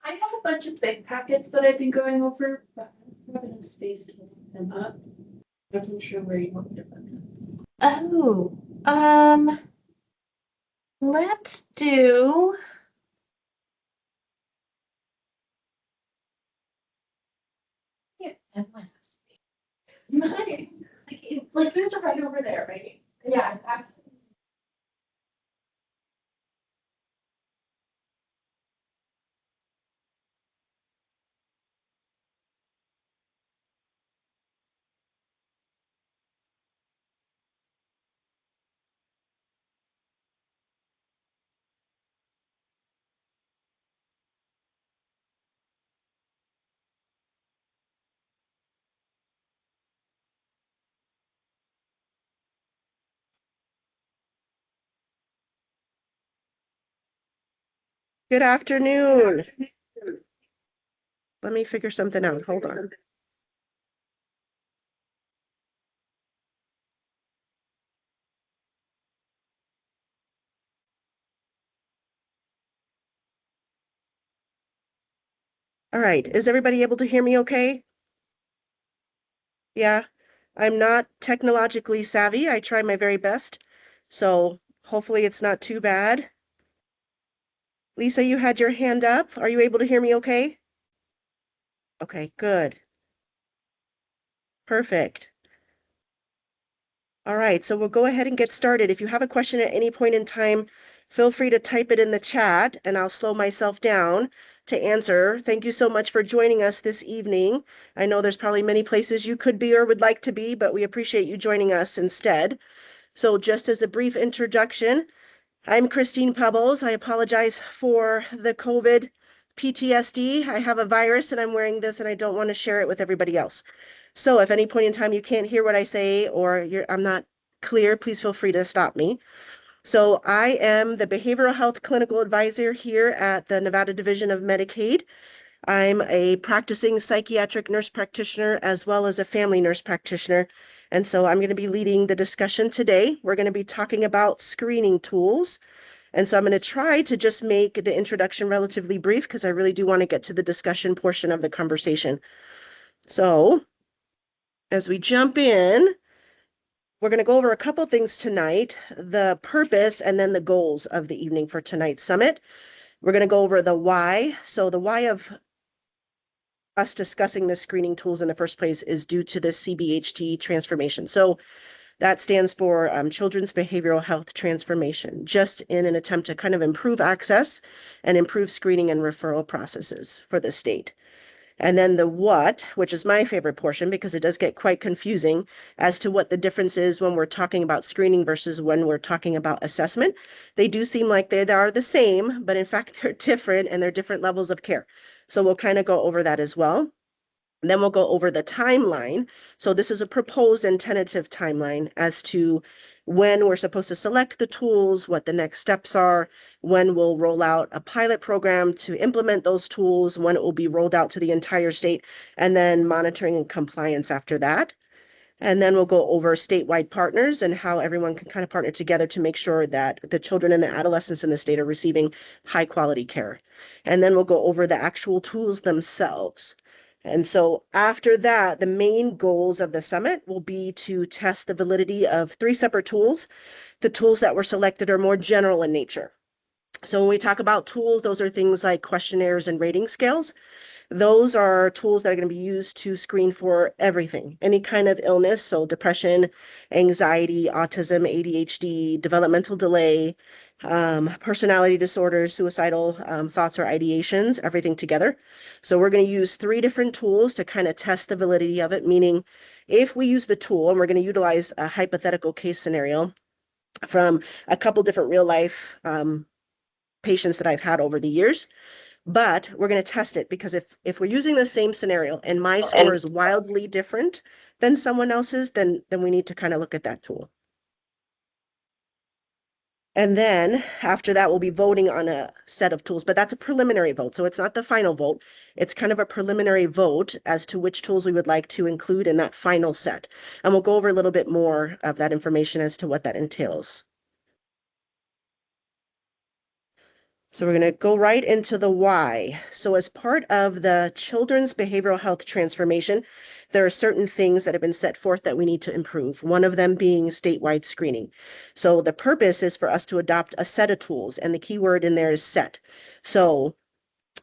I have a bunch of big packets that I've been going over, but I don't have enough space to look them up. I wasn't sure where you want me to put them. Oh, let's do. Yeah, and last. My, like yours are right over there, right? Yeah, it's actually. Good afternoon. Let me figure something out. Hold on. All right. Is everybody able to hear me okay? Yeah. I'm not technologically savvy. I try my very best. So hopefully it's not too bad. Lisa, you had your hand up. Are you able to hear me okay? Okay, good. Perfect. All right, so we'll go ahead and get started. If you have a question at any point in time, feel free to type it in the chat and I'll slow myself down to answer. Thank you so much for joining us this evening. I know there's probably many places you could be or would like to be, but we appreciate you joining us instead. So just as a brief introduction, I'm Christine Pebbles. I apologize for the COVID PTSD. I have a virus and I'm wearing this and I don't want to share it with everybody else. So if at any point in time you can't hear what I say or I'm not clear, please feel free to stop me. So I am the Behavioral Health Clinical Advisor here at the Nevada Division of Medicaid. I'm a practicing psychiatric nurse practitioner as well as a family nurse practitioner. And so I'm going to be leading the discussion today. We're going to be talking about screening tools. And so I'm going to try to just make the introduction relatively brief because I really do want to get to the discussion portion of the conversation. So as we jump in, we're going to go over a couple things tonight, the purpose and then the goals of the evening for tonight's summit. We're going to go over the why. So the why of us discussing the screening tools in the first place is due to the CBHT transformation. So that stands for Children's Behavioral Health Transformation, just in an attempt to kind of improve access and improve screening and referral processes for the state. And then the what, which is my favorite portion because it does get quite confusing as to what the difference is when we're talking about screening versus when we're talking about assessment. They do seem like they are the same, but in fact, they're different and they're different levels of care. So we'll kind of go over that as well. And then we'll go over the timeline. So this is a proposed and tentative timeline as to when we're supposed to select the tools, what the next steps are, when we'll roll out a pilot program to implement those tools, when it will be rolled out to the entire state, and then monitoring and compliance after that. And then we'll go over statewide partners and how everyone can kind of partner together to make sure that the children and the adolescents in the state are receiving high quality care. And then we'll go over the actual tools themselves. And so after that, the main goals of the summit will be to test the validity of 3 separate tools. The tools that were selected are more general in nature. So when we talk about tools, those are things like questionnaires and rating scales. Those are tools that are going to be used to screen for everything, any kind of illness. So depression, anxiety, autism, ADHD, developmental delay, personality disorders, suicidal thoughts or ideations, everything together. So we're going to use 3 different tools to kind of test the validity of it, meaning if we use the tool and we're going to utilize a hypothetical case scenario from a couple different real life patients that I've had over the years. But we're going to test it because if we're using the same scenario and my score is wildly different than someone else's, then we need to kind of look at that tool. And then after that, we'll be voting on a set of tools, but that's a preliminary vote. So it's not the final vote. It's kind of a preliminary vote as to which tools we would like to include in that final set. And we'll go over a little bit more of that information as to what that entails. So we're going to go right into the why. So as part of the children's behavioral health transformation, there are certain things that have been set forth that we need to improve. One of them being statewide screening. So the purpose is for us to adopt a set of tools, and the key word in there is set. So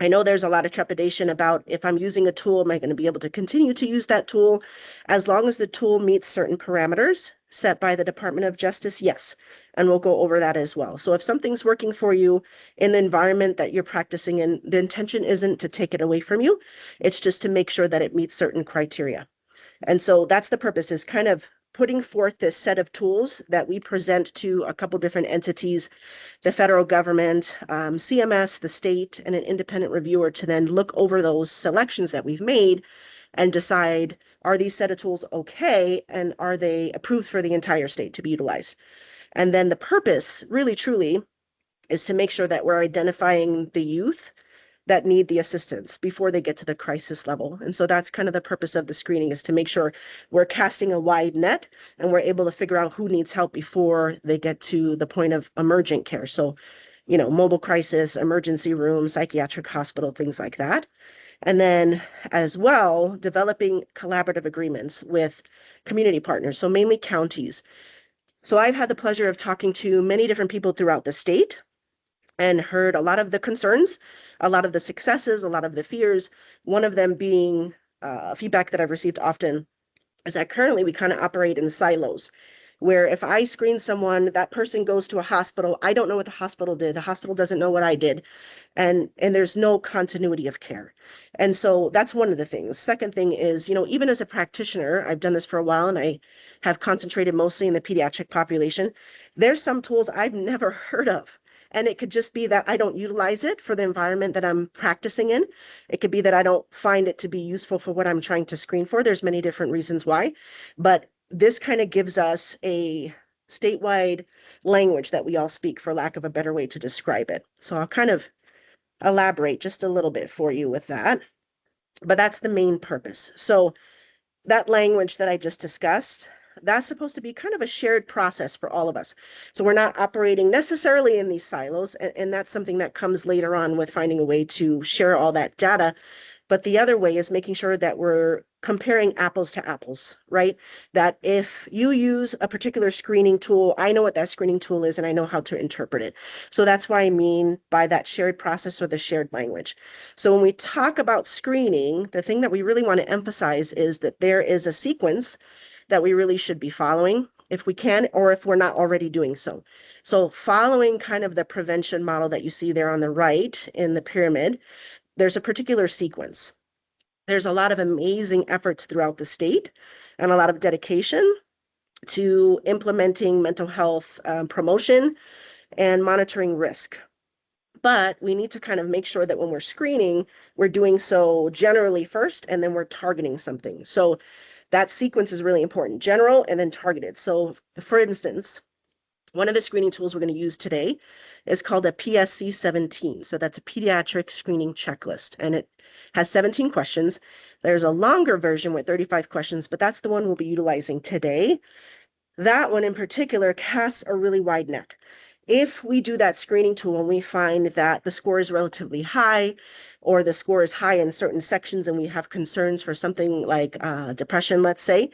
I know there's a lot of trepidation about if I'm using a tool, am I going to be able to continue to use that tool? As long as the tool meets certain parameters set by the Department of Justice, yes. And we'll go over that as well. So if something's working for you in the environment that you're practicing in, the intention isn't to take it away from you. It's just to make sure that it meets certain criteria. And so that's the purpose, is kind of putting forth this set of tools that we present to a couple different entities, the federal government, CMS, the state, and an independent reviewer to then look over those selections that we've made and decide, are these set of tools okay? And are they approved for the entire state to be utilized? And then the purpose, really, truly, is to make sure that we're identifying the youth that need the assistance before they get to the crisis level. And so that's kind of the purpose of the screening, is to make sure we're casting a wide net and we're able to figure out who needs help before they get to the point of emergent care. So, mobile crisis, emergency room, psychiatric hospital, things like that. And then as well, developing collaborative agreements with community partners, so mainly counties. So I've had the pleasure of talking to many different people throughout the state and heard a lot of the concerns, a lot of the successes, a lot of the fears. One of them being feedback that I've received often is that currently we kind of operate in silos, where if I screen someone, that person goes to a hospital, I don't know what the hospital did, the hospital doesn't know what I did, and there's no continuity of care. And so that's one of the things. Second thing is, even as a practitioner, I've done this for a while and I have concentrated mostly in the pediatric population. There's some tools I've never heard of. And it could just be that I don't utilize it for the environment that I'm practicing in. It could be that I don't find it to be useful for what I'm trying to screen for. There's many different reasons why, but this kind of gives us a statewide language that we all speak, for lack of a better way to describe it. So I'll kind of elaborate just a little bit for you with that, but that's the main purpose. So that language that I just discussed, that's supposed to be kind of a shared process for all of us. So we're not operating necessarily in these silos, and that's something that comes later on with finding a way to share all that data. But the other way is making sure that we're comparing apples to apples, right? That if you use a particular screening tool, I know what that screening tool is and I know how to interpret it. So that's what I mean by that shared process or the shared language. So when we talk about screening, the thing that we really want to emphasize is that there is a sequence that we really should be following if we can, or if we're not already doing so. So following kind of the prevention model that you see there on the right in the pyramid, there's a particular sequence. There's a lot of amazing efforts throughout the state and a lot of dedication to implementing mental health promotion and monitoring risk. But we need to kind of make sure that when we're screening, we're doing so generally first, and then we're targeting something. So that sequence is really important, general and then targeted. So for instance, one of the screening tools we're going to use today is called a PSC 17. So that's a pediatric screening checklist, and it has 17 questions. There's a longer version with 35 questions, but that's the one we'll be utilizing today. That one in particular casts a really wide net. If we do that screening tool and we find that the score is relatively high, or the score is high in certain sections and we have concerns for something like depression, let's say,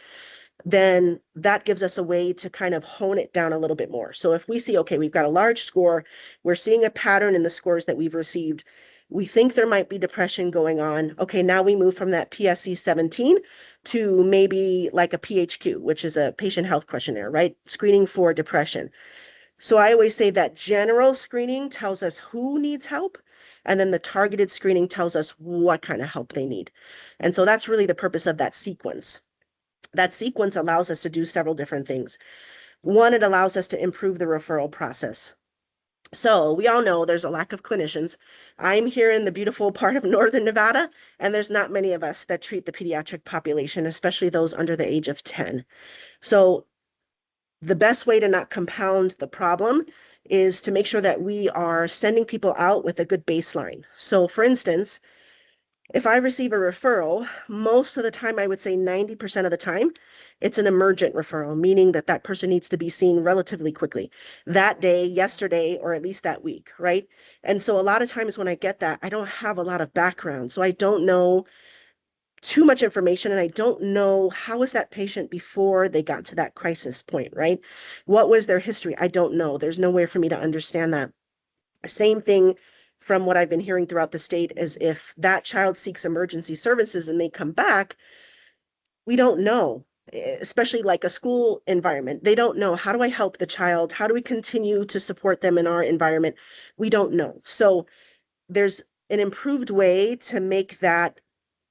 then that gives us a way to kind of hone it down a little bit more. So if we see, okay, we've got a large score, we're seeing a pattern in the scores that we've received, we think there might be depression going on. Okay, now we move from that PSC 17 to maybe like a PHQ, which is a patient health questionnaire, right? Screening for depression. So I always say that general screening tells us who needs help, and then the targeted screening tells us what kind of help they need. And so that's really the purpose of that sequence. That sequence allows us to do several different things. One, it allows us to improve the referral process. So we all know there's a lack of clinicians. I'm here in the beautiful part of Northern Nevada, and there's not many of us that treat the pediatric population, especially those under the age of 10. So the best way to not compound the problem is to make sure that we are sending people out with a good baseline. So for instance, If I receive a referral, most of the time, I would say 90% of the time, it's an emergent referral, meaning that that person needs to be seen relatively quickly that day, yesterday, or at least that week, right? And so a lot of times when I get that, I don't have a lot of background. So I don't know too much information, and I don't know how was that patient before they got to that crisis point, right? What was their history? I don't know. There's no way for me to understand that. Same thing from what I've been hearing throughout the state is if that child seeks emergency services and they come back, we don't know, especially like a school environment. They don't know, how do I help the child? How do we continue to support them in our environment? We don't know. So there's an improved way to make that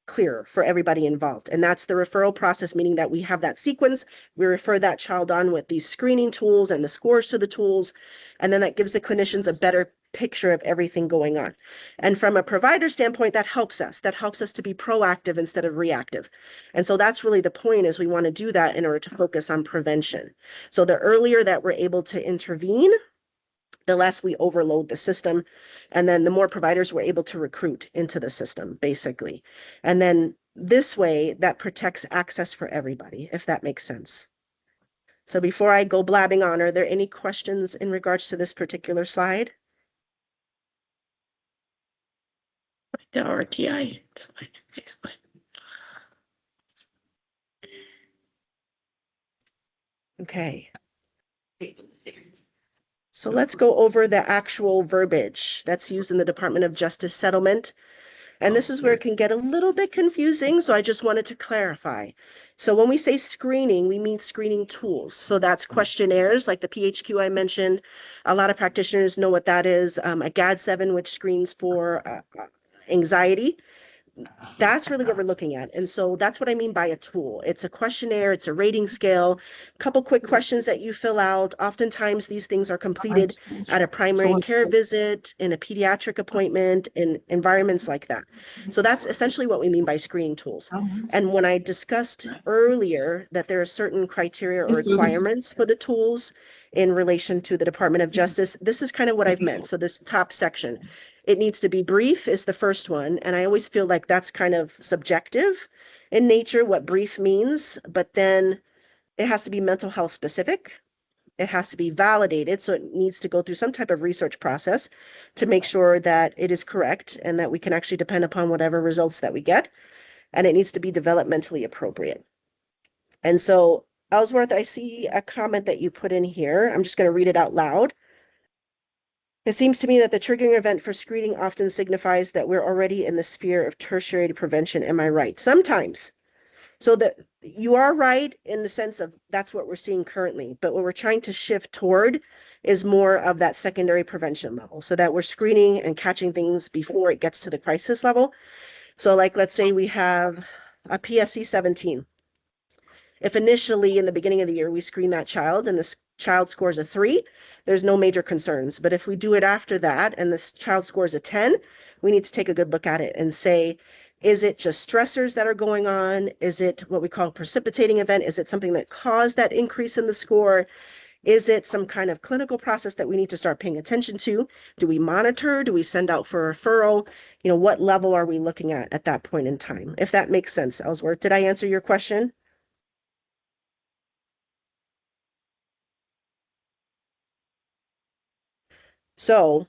clearer for everybody involved. And that's the referral process, meaning that we have that sequence. We refer that child on with these screening tools and the scores to the tools. And then that gives the clinicians a better picture of everything going on. And from a provider standpoint, that helps us. That helps us to be proactive instead of reactive. And so that's really the point, is we want to do that in order to focus on prevention. So the earlier that we're able to intervene, the less we overload the system. And then the more providers we're able to recruit into the system, basically. And then this way, that protects access for everybody, if that makes sense. So before I go blabbing on, are there any questions in regards to this particular slide? The RTI slide. Okay. So let's go over the actual verbiage that's used in the Department of Justice settlement. And this is where it can get a little bit confusing, so I just wanted to clarify. So when we say screening, we mean screening tools. So that's questionnaires like the PHQ I mentioned. A lot of practitioners know what that is. A GAD-7, which screens for anxiety. That's really what we're looking at. And so that's what I mean by a tool. It's a questionnaire, it's a rating scale, a couple quick questions that you fill out. Oftentimes these things are completed at a primary care visit, in a pediatric appointment, in environments like that. So that's essentially what we mean by screening tools. And when I discussed earlier that there are certain criteria or requirements for the tools in relation to the Department of Justice, this is kind of what I've meant. So this top section, it needs to be brief is the first one. And I always feel like that's kind of subjective in nature, what brief means, but then it has to be mental health specific. It has to be validated. So it needs to go through some type of research process to make sure that it is correct and that we can actually depend upon whatever results that we get. And it needs to be developmentally appropriate. And so, Ellsworth, I see a comment that you put in here. I'm just going to read it out loud. It seems to me that the triggering event for screening often signifies that we're already in the sphere of tertiary prevention. Am I right? Sometimes. So that you are right in the sense of that's what we're seeing currently. But what we're trying to shift toward is more of that secondary prevention level, so that we're screening and catching things before it gets to the crisis level. So like, let's say we have a PSC 17. If initially in the beginning of the year we screen that child and this child scores a 3, there's no major concerns. But if we do it after that and this child scores a 10, we need to take a good look at it and say, is it just stressors that are going on? Is it what we call a precipitating event? Is it something that caused that increase in the score? Is it some kind of clinical process that we need to start paying attention to? Do we monitor? Do we send out for referral? You know, what level are we looking at that point in time? If that makes sense, Ellsworth. Did I answer your question? So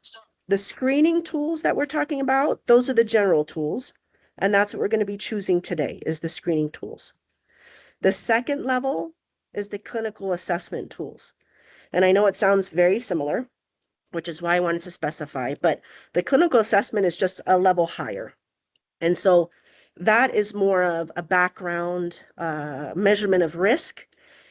the screening tools that we're talking about, those are the general tools. And that's what we're going to be choosing today, is the screening tools. The second level is the clinical assessment tools. And I know it sounds very similar, which is why I wanted to specify, but the clinical assessment is just a level higher. And so that is more of a background measurement of risk.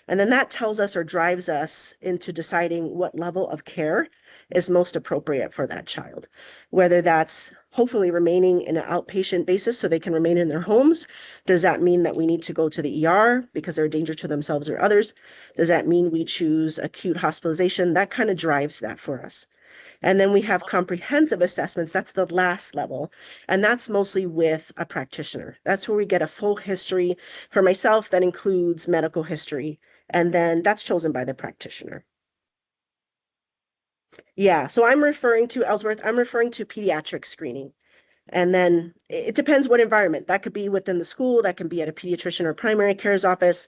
And then that tells us or drives us into deciding what level of care is most appropriate for that child, whether that's hopefully remaining in an outpatient basis so they can remain in their homes. Does that mean that we need to go to the ER because they're a danger to themselves or others? Does that mean we choose acute hospitalization? That kind of drives that for us. And then we have comprehensive assessments. That's the last level. And that's mostly with a practitioner. That's where we get a full history. For myself, that includes medical history. And then that's chosen by the practitioner. Yeah, so I'm referring to, Ellsworth, I'm referring to pediatric screening. And then it depends what environment. That could be within the school, that can be at a pediatrician or primary care's office.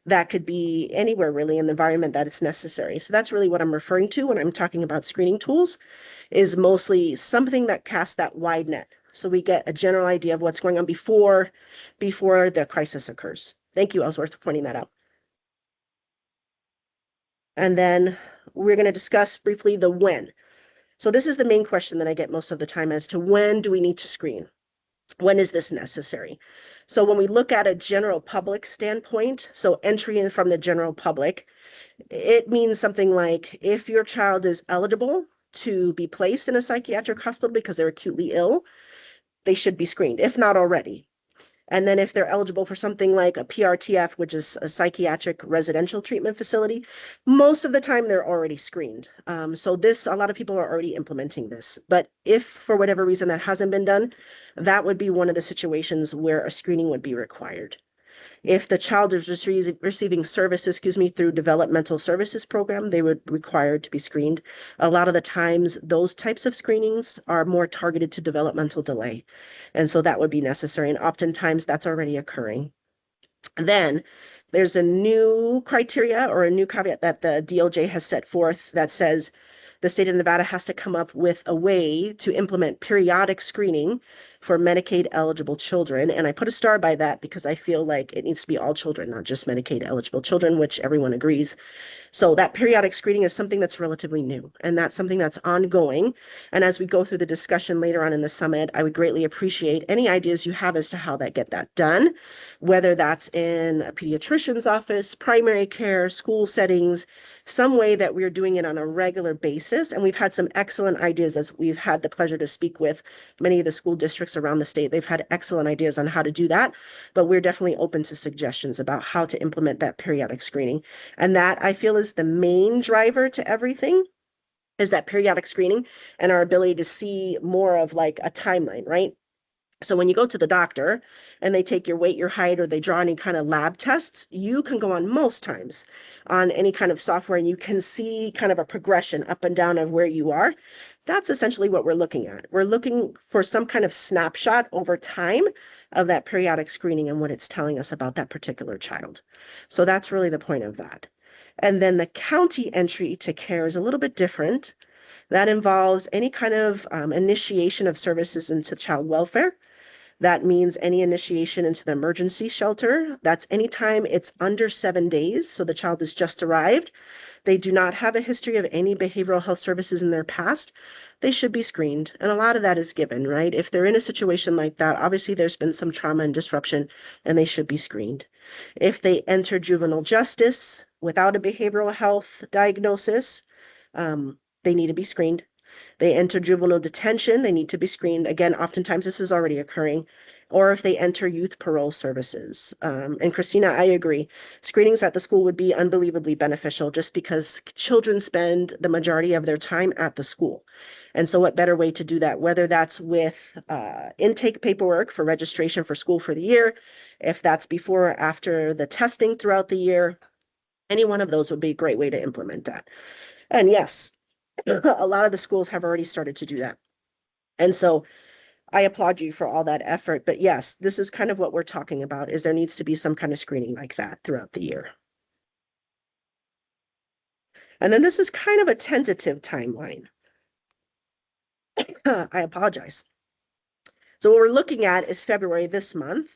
That could be anywhere really in the environment that it's necessary. So that's really what I'm referring to when I'm talking about screening tools, is mostly something that casts that wide net. So we get a general idea of what's going on before the crisis occurs. Thank you, Ellsworth, for pointing that out. And then we're going to discuss briefly the when. So this is the main question that I get most of the time as to when do we need to screen? When is this necessary? So when we look at a general public standpoint, so entry in from the general public, it means something like if your child is eligible to be placed in a psychiatric hospital because they're acutely ill, they should be screened, if not already. And then if they're eligible for something like a PRTF, which is a psychiatric residential treatment facility, most of the time they're already screened. So a lot of people are already implementing this. But if for whatever reason that hasn't been done, that would be one of the situations where a screening would be required. If the child is receiving services, through developmental services program, they would require to be screened. A lot of the times, those types of screenings are more targeted to developmental delay. And so that would be necessary. And oftentimes that's already occurring. Then there's a new criteria or a new caveat that the DOJ has set forth that says the state of Nevada has to come up with a way to implement periodic screening for Medicaid eligible children. And I put a star by that because I feel like it needs to be all children, not just Medicaid eligible children, which everyone agrees. So that periodic screening is something that's relatively new, and that's something that's ongoing. And as we go through the discussion later on in the summit, I would greatly appreciate any ideas you have as to how get that done, whether that's in a pediatrician's office, primary care, school settings, some way that we're doing it on a regular basis. And we've had some excellent ideas as we've had the pleasure to speak with many of the school districts around the state. They've had excellent ideas on how to do that, but we're definitely open to suggestions about how to implement that periodic screening. And that I feel is the main driver to everything, is that periodic screening and our ability to see more of like a timeline, right? So when you go to the doctor and they take your weight, your height, or they draw any kind of lab tests, you can go on most times on any kind of software and you can see kind of a progression up and down of where you are. That's essentially what we're looking at. We're looking for some kind of snapshot over time of that periodic screening and what it's telling us about that particular child. So that's really the point of that. And then the county entry to care is a little bit different. That involves any kind of initiation of services into child welfare. That means any initiation into the emergency shelter. That's anytime it's under 7 days. So the child has just arrived. They do not have a history of any behavioral health services in their past. They should be screened. And a lot of that is given, right? If they're in a situation like that, obviously there's been some trauma and disruption and they should be screened. If they enter juvenile justice without a behavioral health diagnosis, they need to be screened. They enter juvenile detention, they need to be screened. Again, oftentimes this is already occurring. Or if they enter youth parole services. And Christina, I agree. Screenings at the school would be unbelievably beneficial just because children spend the majority of their time at the school. And so what better way to do that, whether that's with intake paperwork for registration for school for the year, if that's before or after the testing throughout the year, any one of those would be a great way to implement that. And yes, a lot of the schools have already started to do that. And so I applaud you for all that effort. But yes, this is kind of what we're talking about, is there needs to be some kind of screening like that throughout the year. And then this is kind of a tentative timeline. I apologize. So what we're looking at is February this month.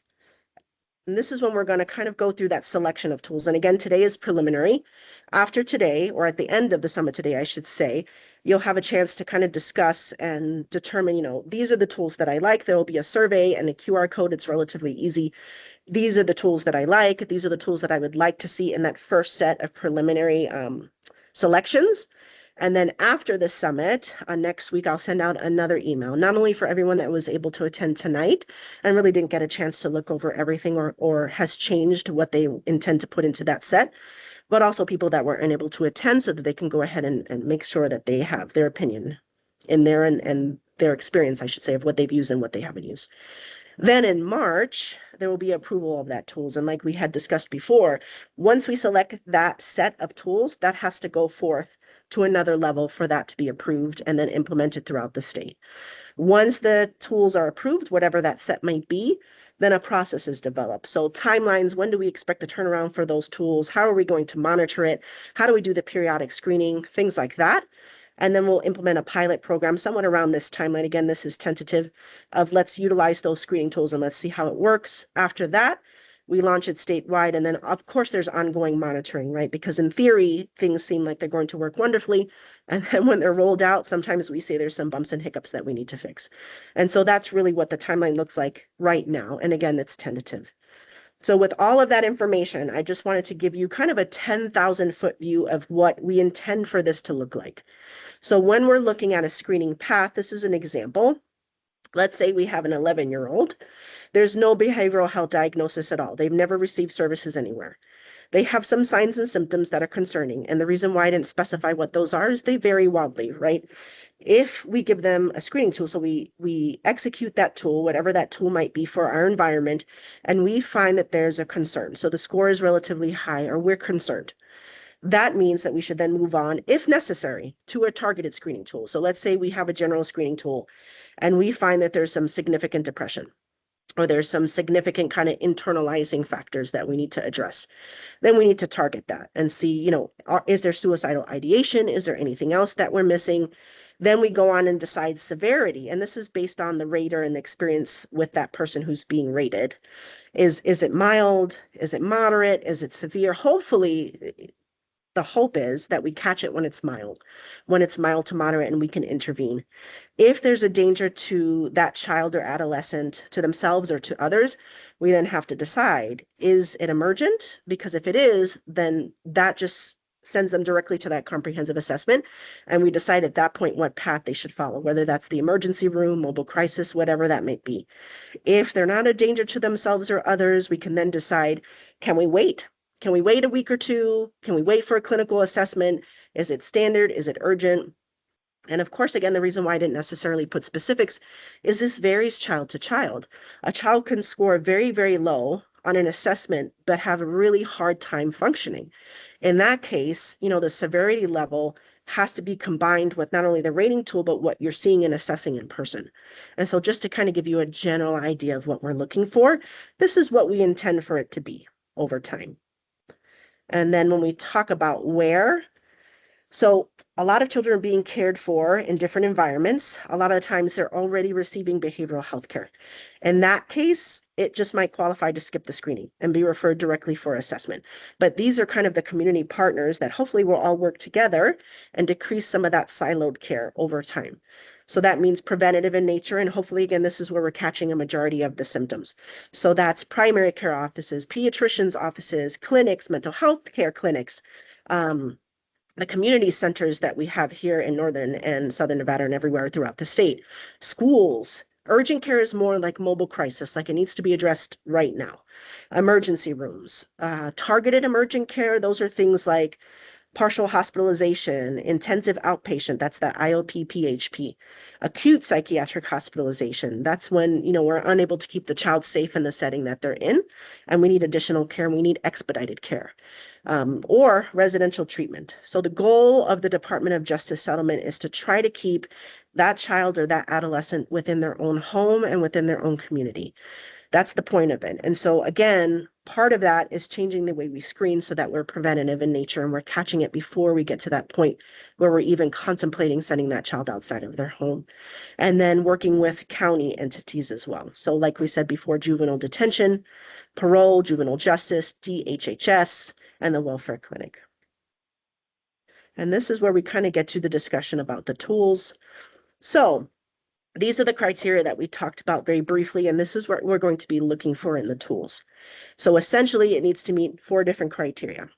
And this is when we're going to kind of go through that selection of tools. And again, today is preliminary. After today, or at the end of the summit today, I should say, you'll have a chance to kind of discuss and determine, these are the tools that I like. There will be a survey and a QR code. It's relatively easy. These are the tools that I like. These are the tools that I would like to see in that first set of preliminary selections. And then after the summit, next week, I'll send out another email, not only for everyone that was able to attend tonight and really didn't get a chance to look over everything or has changed what they intend to put into that set, but also people that were unable to attend so that they can go ahead and make sure that they have their opinion in there and their experience, I should say, of what they've used and what they haven't used. Then in March, there will be approval of that tools. And like we had discussed before, once we select that set of tools, that has to go forth to another level for that to be approved and then implemented throughout the state. Once the tools are approved, whatever that set might be, then a process is developed. So timelines, when do we expect the turnaround for those tools? How are we going to monitor it? How do we do the periodic screening? Things like that. And then we'll implement a pilot program somewhat around this timeline. Again, this is tentative of let's utilize those screening tools and let's see how it works. After that, we launch it statewide. And then of course there's ongoing monitoring, right? Because in theory, things seem like they're going to work wonderfully. And then when they're rolled out, sometimes we say there's some bumps and hiccups that we need to fix. And so that's really what the timeline looks like right now. And again, it's tentative. So with all of that information, I just wanted to give you kind of a 10,000 foot view of what we intend for this to look like. So when we're looking at a screening path, this is an example. Let's say we have an 11-year-old. There's no behavioral health diagnosis at all. They've never received services anywhere. They have some signs and symptoms that are concerning. And the reason why I didn't specify what those are is they vary wildly, right? If we give them a screening tool, so we execute that tool, whatever that tool might be for our environment, and we find that there's a concern. So the score is relatively high or we're concerned. That means that we should then move on, if necessary, to a targeted screening tool. So let's say we have a general screening tool and we find that there's some significant depression or there's some significant kind of internalizing factors that we need to address. Then we need to target that and see, is there suicidal ideation? Is there anything else that we're missing? Then we go on and decide severity. And this is based on the rater and the experience with that person who's being rated. Is it mild? Is it moderate? Is it severe? Hopefully, the hope is that we catch it when it's mild to moderate, and we can intervene. If there's a danger to that child or adolescent, to themselves or to others, we then have to decide, is it emergent? Because if it is, then that just sends them directly to that comprehensive assessment. And we decide at that point what path they should follow, whether that's the emergency room, mobile crisis, whatever that might be. If they're not a danger to themselves or others, we can then decide, can we wait? Can we wait a week or two? Can we wait for a clinical assessment? Is it standard? Is it urgent? And of course, again, the reason why I didn't necessarily put specifics is this varies child to child. A child can score very, very low on an assessment, but have a really hard time functioning. In that case, the severity level has to be combined with not only the rating tool, but what you're seeing and assessing in person. And so just to kind of give you a general idea of what we're looking for, this is what we intend for it to be over time. And then when we talk about where, so a lot of children are being cared for in different environments. A lot of the times they're already receiving behavioral health care. In that case, it just might qualify to skip the screening and be referred directly for assessment. But these are kind of the community partners that hopefully will all work together and decrease some of that siloed care over time. So that means preventative in nature. And hopefully, again, this is where we're catching a majority of the symptoms. So that's primary care offices, pediatricians' offices, clinics, mental health care clinics, the community centers that we have here in Northern and Southern Nevada and everywhere throughout the state, schools. Urgent care is more like mobile crisis, like it needs to be addressed right now. Emergency rooms, targeted emergent care, those are things like partial hospitalization, intensive outpatient, that's that IOP, PHP, acute psychiatric hospitalization. That's when, we're unable to keep the child safe in the setting that they're in, and we need additional care, and we need expedited care, or residential treatment. So the goal of the Department of Justice settlement is to try to keep that child or that adolescent within their own home and within their own community. That's the point of it. And so again, part of that is changing the way we screen so that we're preventative in nature and we're catching it before we get to that point where we're even contemplating sending that child outside of their home. And then working with county entities as well. So like we said before, juvenile detention, parole, juvenile justice, DHHS, and the welfare clinic. And this is where we kind of get to the discussion about the tools. So these are the criteria that we talked about very briefly, and this is what we're going to be looking for in the tools. So essentially, it needs to meet 4 different criteria.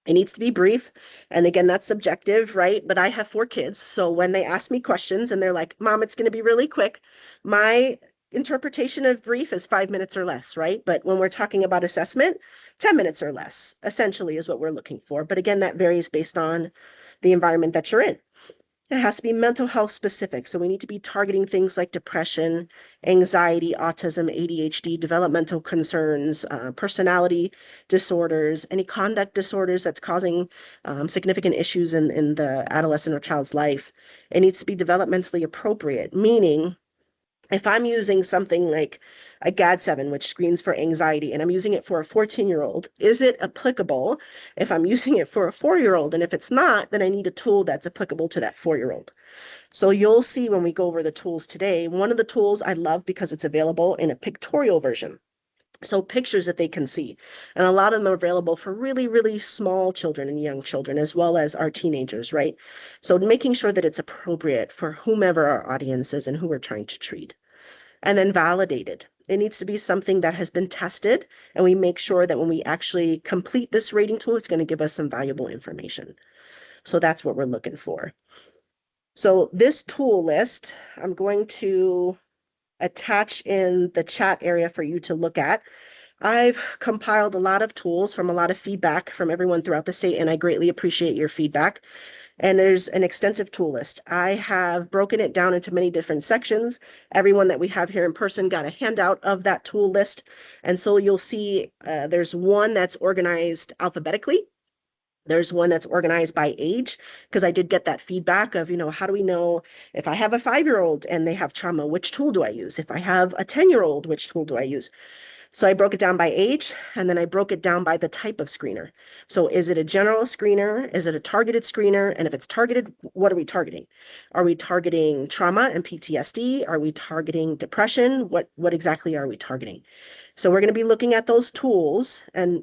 It needs to be brief. And again, that's subjective, right? But I have 4 kids. So when they ask me questions and they're like, Mom, it's going to be really quick, my interpretation of brief is 5 minutes or less, right? But when we're talking about assessment, 10 minutes or less, essentially is what we're looking for. But again, that varies based on the environment that you're in. It has to be mental health specific. So we need to be targeting things like depression, anxiety, autism, ADHD, developmental concerns, personality disorders, any conduct disorders that's causing significant issues in the adolescent or child's life. It needs to be developmentally appropriate, meaning If I'm using something like a GAD-7, which screens for anxiety, and I'm using it for a 14-year-old, is it applicable if I'm using it for a 4-year-old? And if it's not, then I need a tool that's applicable to that 4-year-old. So you'll see when we go over the tools today, one of the tools I love because it's available in a pictorial version. So pictures that they can see. And a lot of them are available for really, really small children and young children, as well as our teenagers, right? So making sure that it's appropriate for whomever our audience is and who we're trying to treat. And then validated. It needs to be something that has been tested, and we make sure that when we actually complete this rating tool, it's going to give us some valuable information. So that's what we're looking for. So this tool list, I'm going to attach in the chat area for you to look at. I've compiled a lot of tools from a lot of feedback from everyone throughout the state, and I greatly appreciate your feedback. And there's an extensive tool list. I have broken it down into many different sections. Everyone that we have here in person got a handout of that tool list. And so you'll see there's one that's organized alphabetically. There's one that's organized by age, because I did get that feedback of, how do we know if I have a 5-year-old and they have trauma, which tool do I use? If I have a 10-year-old, which tool do I use? So I broke it down by age, and then I broke it down by the type of screener. So is it a general screener? Is it a targeted screener? And if it's targeted, what are we targeting? Are we targeting trauma and PTSD? Are we targeting depression? What exactly are we targeting? So we're going to be looking at those tools, and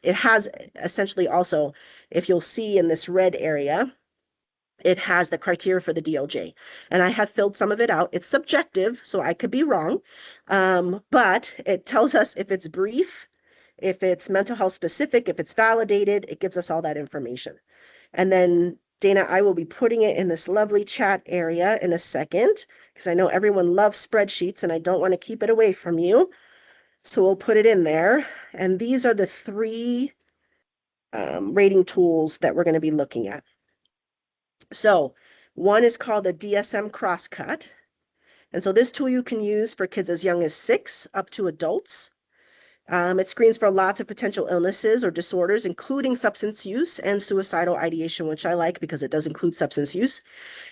it has essentially also, if you'll see in this red area, it has the criteria for the DOJ, and I have filled some of it out. It's subjective, so I could be wrong, but it tells us if it's brief, if it's mental health specific, if it's validated, it gives us all that information. And then Dana, I will be putting it in this lovely chat area in a second, because I know everyone loves spreadsheets and I don't want to keep it away from you. So we'll put it in there. And these are the 3 rating tools that we're going to be looking at. So one is called the DSM Crosscut. And so this tool you can use for kids as young as 6 up to adults. It screens for lots of potential illnesses or disorders, including substance use and suicidal ideation, which I like because it does include substance use.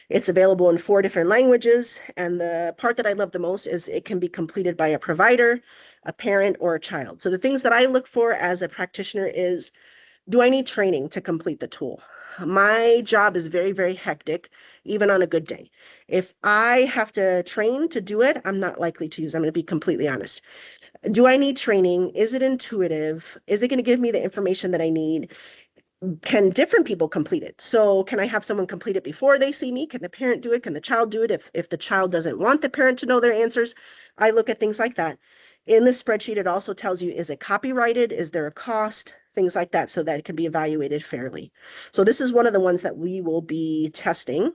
It's available in 4 different languages. And the part that I love the most is it can be completed by a provider, a parent, or a child. So the things that I look for as a practitioner is, do I need training to complete the tool? My job is very, very hectic, even on a good day. If I have to train to do it, I'm not likely to use. I'm going to be completely honest. Do I need training? Is it intuitive? Is it going to give me the information that I need? Can different people complete it? So can I have someone complete it before they see me? Can the parent do it? Can the child do it? If the child doesn't want the parent to know their answers, I look at things like that. In the spreadsheet, it also tells you, is it copyrighted? Is there a cost? Things like that, so that it can be evaluated fairly. So this is one of the ones that we will be testing.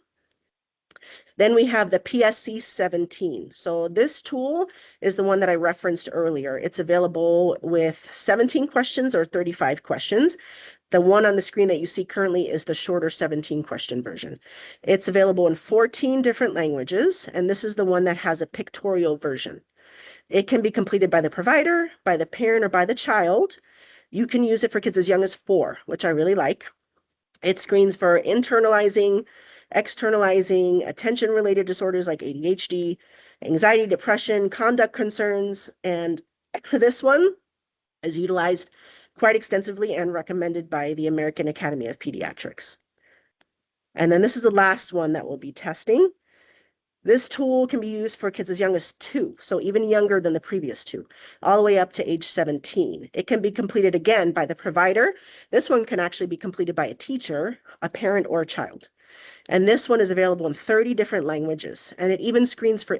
Then we have the PSC 17. So this tool is the one that I referenced earlier. It's available with 17 questions or 35 questions. The one on the screen that you see currently is the shorter 17 question version. It's available in 14 different languages, and this is the one that has a pictorial version. It can be completed by the provider, by the parent, or by the child. You can use it for kids as young as 4, which I really like. It screens for internalizing, externalizing, attention-related disorders like ADHD, anxiety, depression, conduct concerns, and this one is utilized quite extensively and recommended by the American Academy of Pediatrics. And then this is the last one that we'll be testing. This tool can be used for kids as young as 2, so even younger than the previous 2, all the way up to age 17. It can be completed again by the provider. This one can actually be completed by a teacher, a parent, or a child. And this one is available in 30 different languages, and it even screens for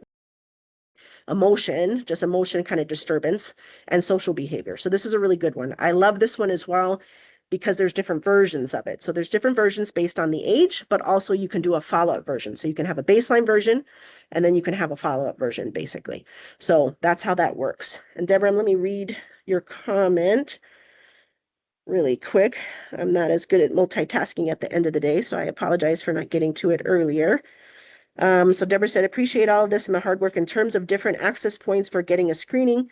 emotion, just emotion kind of disturbance, and social behavior. So this is a really good one. I love this one as well because there's different versions of it. So there's different versions based on the age, but also you can do a follow-up version. So you can have a baseline version, and then you can have a follow-up version, basically. So that's how that works. And Deborah, let me read your comment really quick. I'm not as good at multitasking at the end of the day, so I apologize for not getting to it earlier. So Deborah said, appreciate all of this and the hard work in terms of different access points for getting a screening.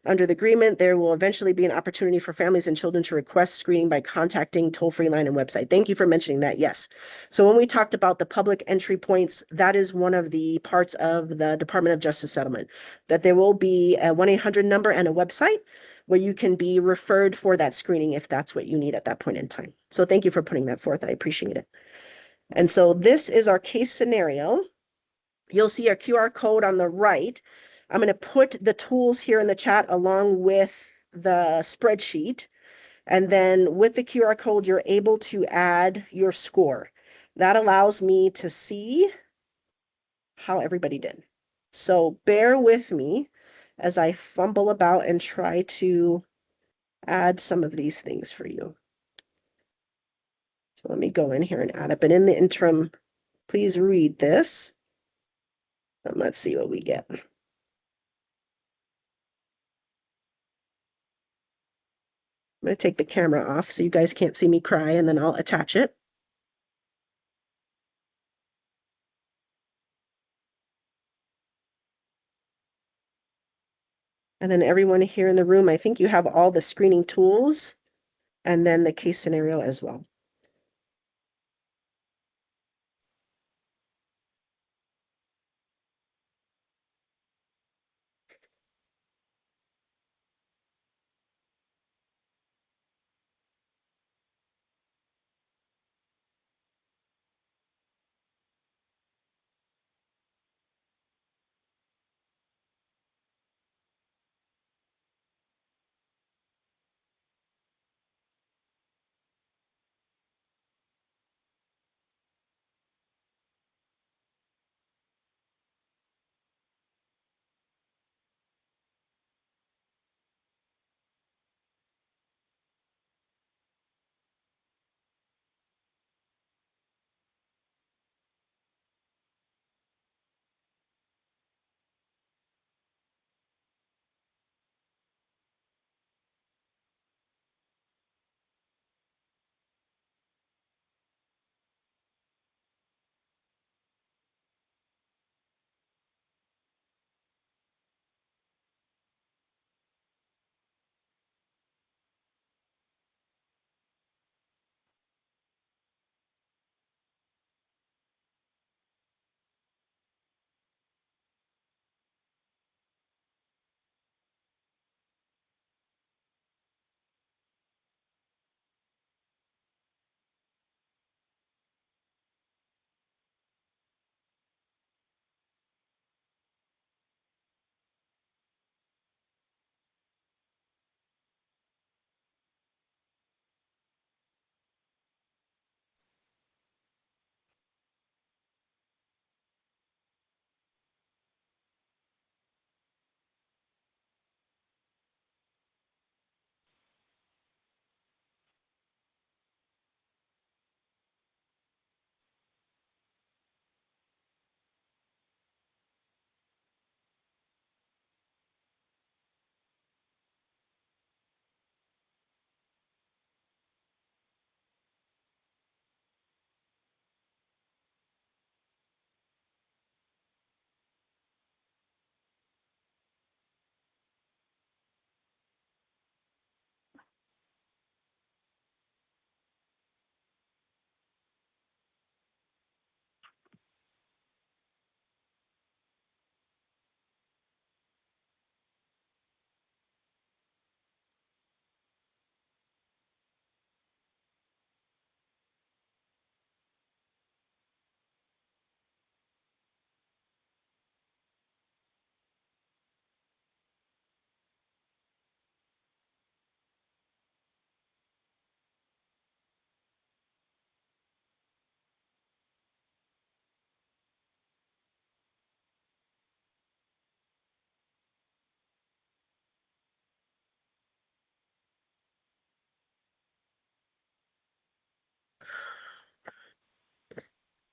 Under the agreement, there will eventually be an opportunity for families and children to request screening by contacting toll-free line and website. Thank you for mentioning that. Yes. So when we talked about the public entry points, that is one of the parts of the Department of Justice settlement, that there will be a 1-800 number and a website where you can be referred for that screening if that's what you need at that point in time. So thank you for putting that forth. I appreciate it. And so this is our case scenario. You'll see our QR code on the right. I'm going to put the tools here in the chat along with the spreadsheet. And then with the QR code, you're able to add your score. That allows me to see how everybody did. So bear with me as I fumble about and try to add some of these things for you. So let me go in here and add it. But in the interim, please read this. And let's see what we get. I'm going to take the camera off so you guys can't see me cry, and then I'll attach it. And then everyone here in the room, I think you have all the screening tools and then the case scenario as well.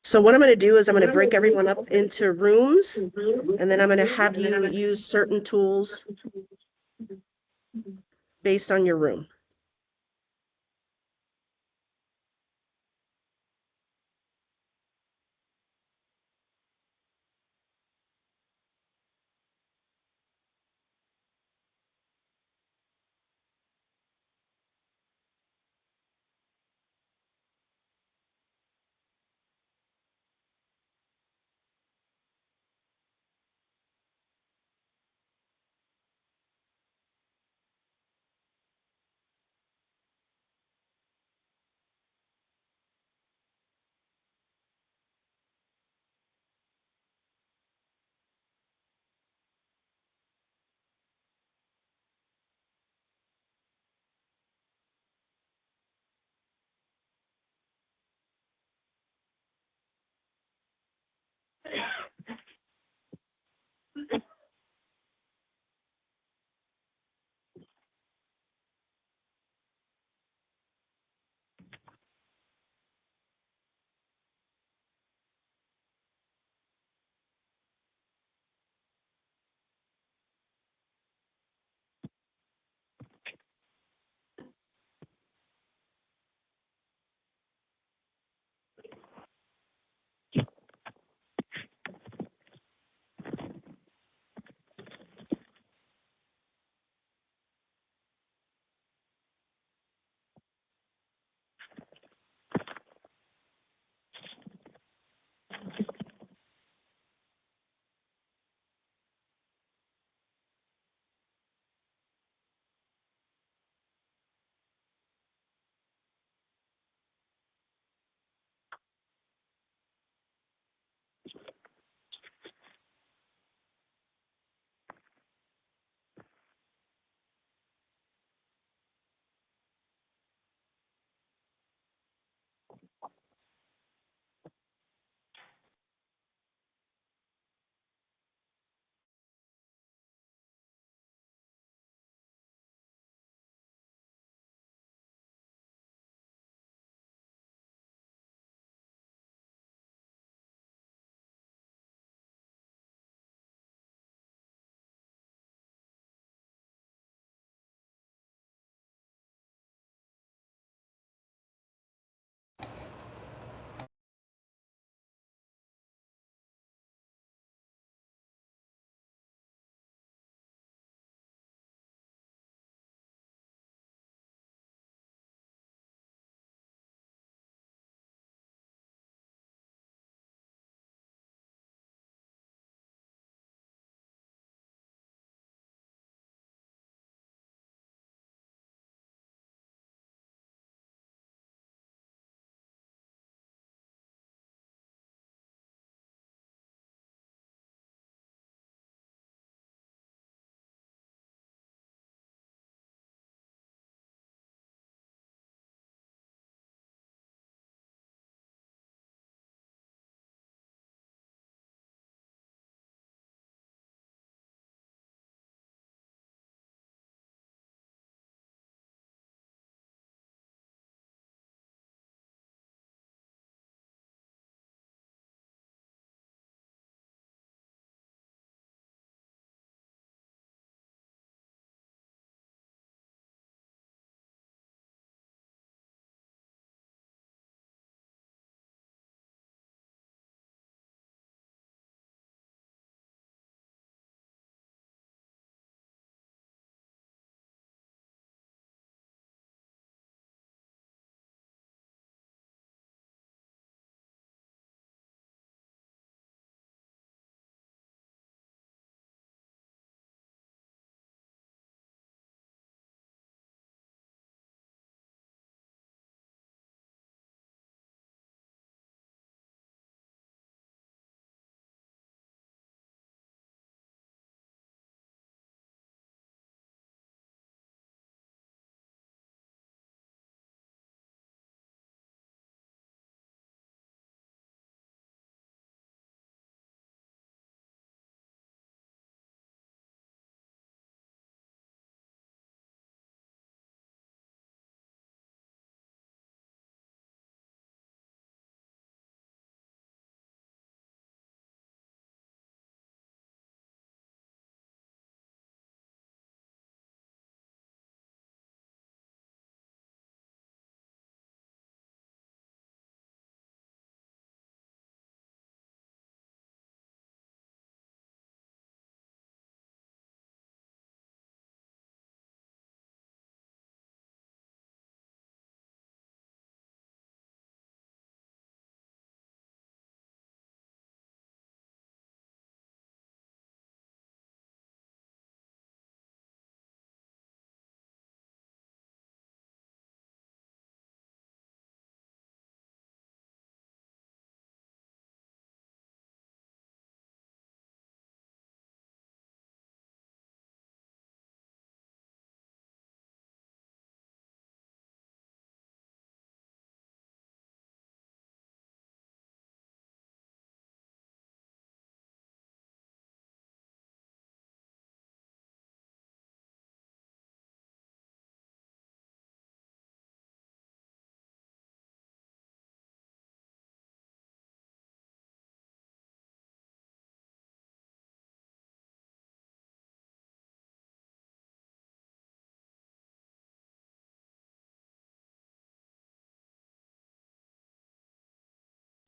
So what I'm going to do is I'm going to break everyone up into rooms, and then I'm going to have you use certain tools based on your room.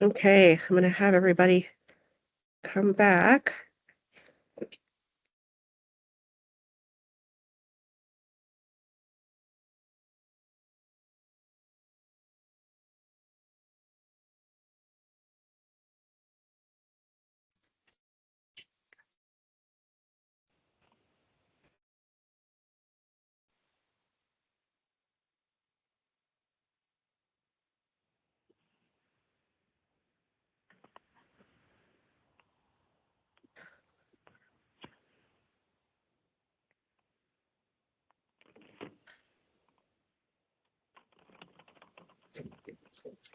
Okay, I'm gonna have everybody come back.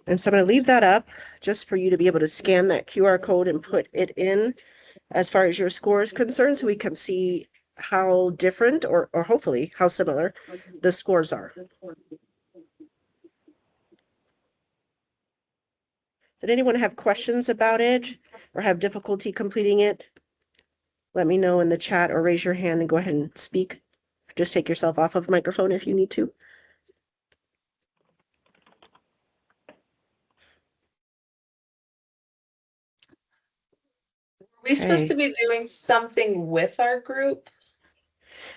And so I'm going to leave that up just for you to be able to scan that QR code and put it in as far as your score is concerned, so we can see how different or hopefully how similar the scores are. Did anyone have questions about it or have difficulty completing it? Let me know in the chat or raise your hand and go ahead and speak. Just take yourself off of microphone if you need to. Are we supposed to Okay. be doing something with our group?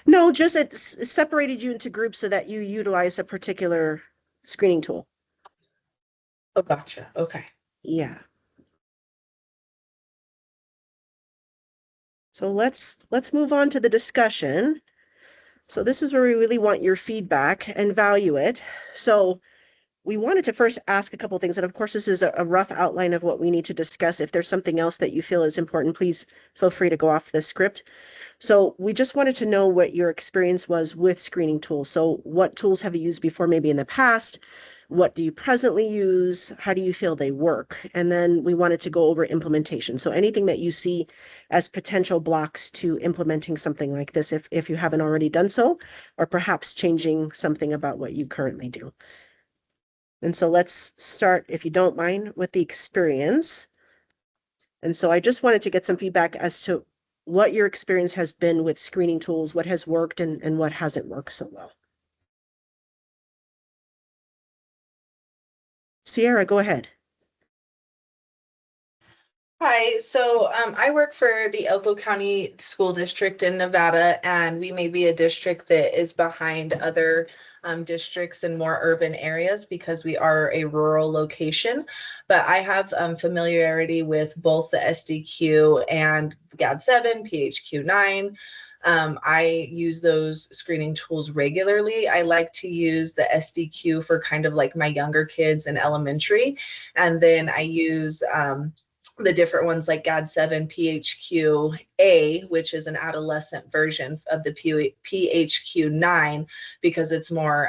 No, just it separated you into groups so that you utilize a particular screening tool. Oh, gotcha. Okay. Yeah. So let's move on to the discussion. So this is where we really want your feedback and value it. So we wanted to first ask a couple things, and of course, this is a rough outline of what we need to discuss. If there's something else that you feel is important, please feel free to go off the script. So we just wanted to know what your experience was with screening tools. So what tools have you used before, maybe in the past? What do you presently use? How do you feel they work? And then we wanted to go over implementation. So anything that you see as potential blocks to implementing something like this, if you haven't already done so, or perhaps changing something about what you currently do. And so let's start, if you don't mind, with the experience. And so I just wanted to get some feedback as to what your experience has been with screening tools, what has worked and what hasn't worked so well. Sierra, go ahead. Hi, so I work for the Elko County School District in Nevada, and we may be a district that is behind other districts in more urban areas because we are a rural location. But I have familiarity with both the SDQ and GAD7, PHQ-9. I use those screening tools regularly. I like to use the SDQ for kind of like my younger kids in elementary, and then I use the different ones like GAD7, PHQ-A, which is an adolescent version of the PHQ-9 because it's more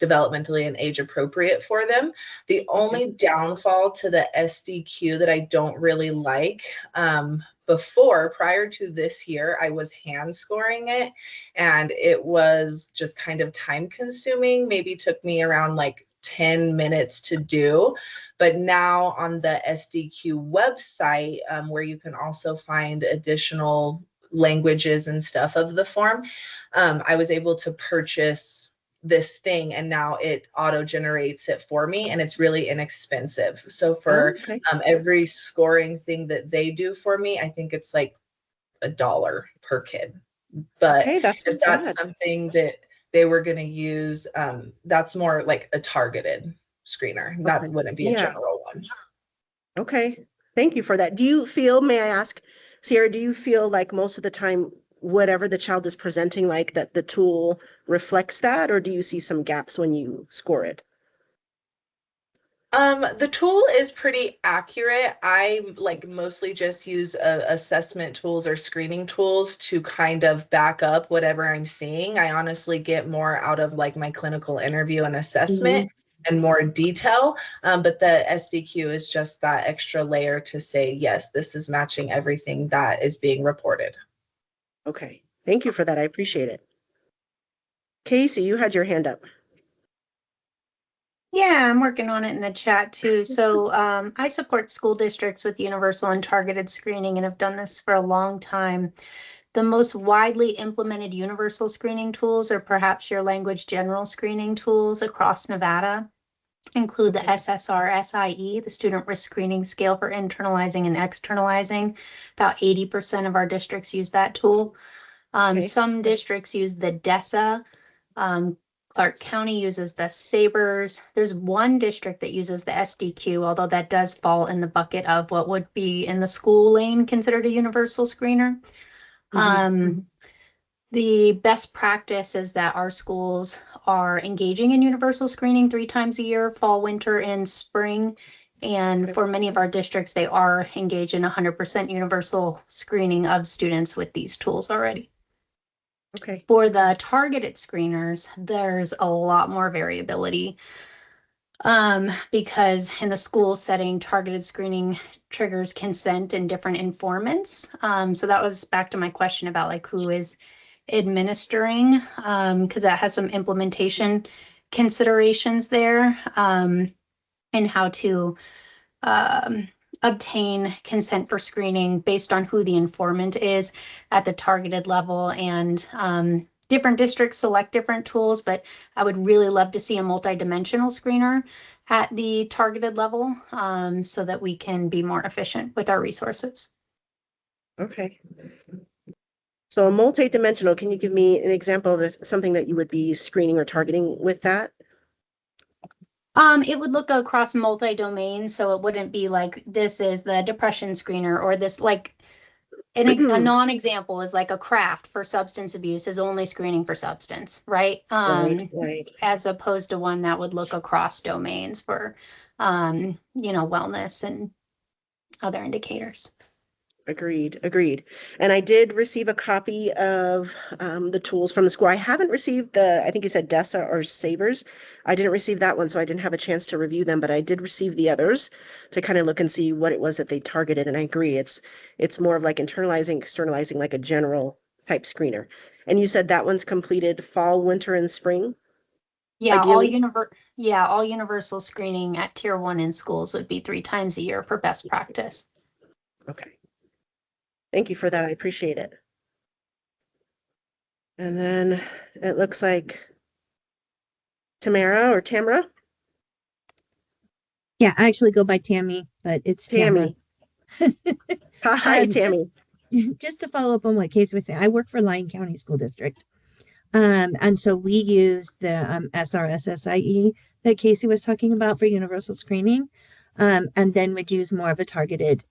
developmentally and age appropriate for them. The only downfall to the SDQ that I don't really like, prior to this year, I was hand scoring it, and it was just kind of time consuming. Maybe took me around like 10 minutes to do. But now on the SDQ website, where you can also find additional languages and stuff of the form, I was able to purchase this thing, and now it auto generates it for me, and it's really inexpensive. So for Okay. every scoring thing that they do for me, I think it's like $1 per kid. But Okay, that's if not that's bad. something that they were going to use, that's more like a targeted screener. That Okay. wouldn't be a Yeah. general one. Okay. Thank you for that. Do you feel, may I ask, Sierra, do you feel like most of the time, whatever the child is presenting, like that the tool reflects that, or do you see some gaps when you score it? The tool is pretty accurate. I like mostly just use assessment tools or screening tools to kind of back up whatever I'm seeing. I honestly get more out of like my clinical interview and assessment and more detail. But the SDQ is just that extra layer to say, yes, this is matching everything that is being reported. Okay. Thank you for that. I appreciate it. Casey, you had your hand up. Yeah, I'm working on it in the chat too. So I support school districts with universal and targeted screening and have done this for a long time. The most widely implemented universal screening tools are perhaps your language general screening tools across Nevada. include the Okay. SSR-SIE, the Student Risk Screening Scale for internalizing and externalizing. About 80% of our districts use that tool. Okay. Some districts use the DESA. Clark County uses the Sabres. There's one district that uses the SDQ, although that does fall in the bucket of what would be in the school lane considered a universal screener. The best practice is that our schools are engaging in universal screening 3 times a year, fall, winter, and spring. And Okay. for many of our districts, they are engaged in 100% universal screening of students with these tools already. Okay. For the targeted screeners, there's a lot more variability because in the school setting, targeted screening triggers consent in different informants. So that was back to my question about like who is administering, because that has some implementation considerations there, and how to obtain consent for screening based on who the informant is at the targeted level. And different districts select different tools, but I would really love to see a multidimensional screener at the targeted level, so that we can be more efficient with our resources. Okay. So multi-dimensional, can you give me an example of something that you would be screening or targeting with that? It would look across multi-domains, so it wouldn't be like this is the depression screener or this like a non-example is like a craft for substance abuse is only screening for substance, right? Right. As opposed to one that would look across domains for wellness and other indicators. Agreed. And I did receive a copy of the tools from the school. I haven't received I think you said DESA or Sabres. I didn't receive that one, so I didn't have a chance to review them, but I did receive the others to kind of look and see what it was that they targeted. And I agree, it's more of like internalizing, externalizing, like a general type screener. And you said that one's completed fall, winter, and spring? Yeah, Ideally? all universal screening at tier 1 in schools would be 3 times a year for best practice. Okay. Thank you for that. I appreciate it. And then it looks like Tamara. Yeah, I actually go by Tammy, but it's Tammy. Hi, Um, Tammy. Just to follow up on what Casey was saying, I work for Lyon County School District. And so we use the SRSSIE that Casey was talking about for universal screening, and then would use more of a targeted,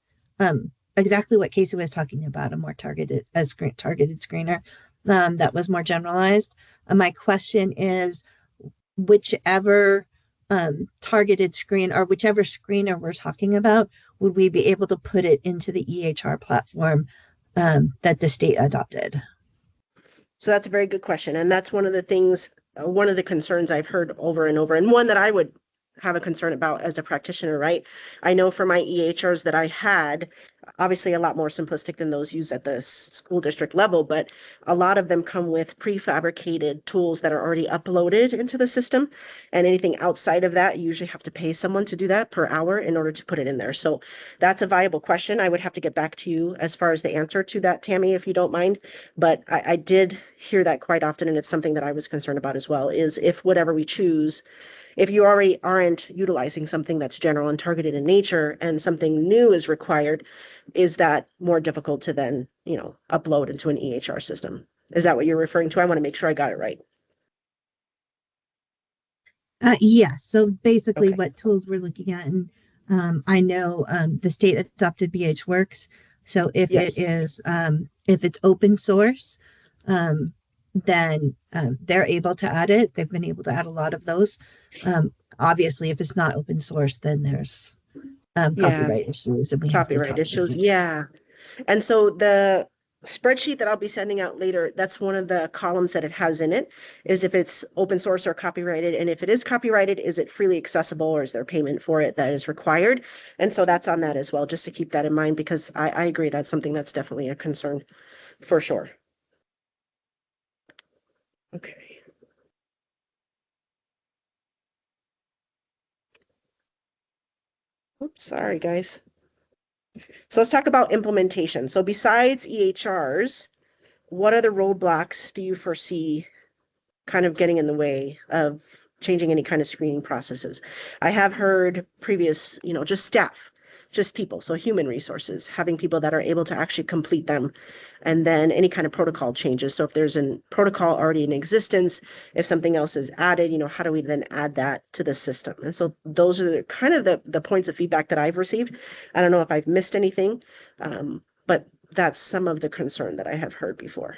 exactly what Casey was talking about, a more targeted screener that was more generalized. My question is, whichever targeted screen or whichever screener we're talking about, would we be able to put it into the EHR platform that the state adopted? So that's a very good question. And that's one of the things, one of the concerns I've heard over and over, and one that I would have a concern about as a practitioner, right? I know for my EHRs that I had, obviously a lot more simplistic than those used at the school district level, but a lot of them come with prefabricated tools that are already uploaded into the system. And anything outside of that, you usually have to pay someone to do that per hour in order to put it in there. So that's a viable question. I would have to get back to you as far as the answer to that, Tammy, if you don't mind. But I did hear that quite often, and it's something that I was concerned about as well, is if whatever we choose, if you already aren't utilizing something that's general and targeted in nature and something new is required, is that more difficult to then, upload into an EHR system? Is that what you're referring to? I want to make sure I got it right. Yes. So basically Okay. what tools we're looking at, and I know the state adopted BH Works. So if Yes. it is, if it's open source, then they're able to add it. They've been able to add a lot of those. Obviously, if it's not open source, then there's copyright issues, and we have to Copyright talk issues. about it. Yeah. And so the spreadsheet that I'll be sending out later, that's one of the columns that it has in it, is if it's open source or copyrighted. And if it is copyrighted, is it freely accessible, or is there payment for it that is required? And so that's on that as well, just to keep that in mind, because I agree that's something that's definitely a concern for sure. Okay. Oops, sorry, guys. So let's talk about implementation. So besides EHRs, what other roadblocks do you foresee kind of getting in the way of changing any kind of screening processes. I have heard previous, just staff, just people, so human resources, having people that are able to actually complete them, and then any kind of protocol changes. So if there's a protocol already in existence, if something else is added, how do we then add that to the system? And so those are kind of the points of feedback that I've received. I don't know if I've missed anything, but that's some of the concern that I have heard before.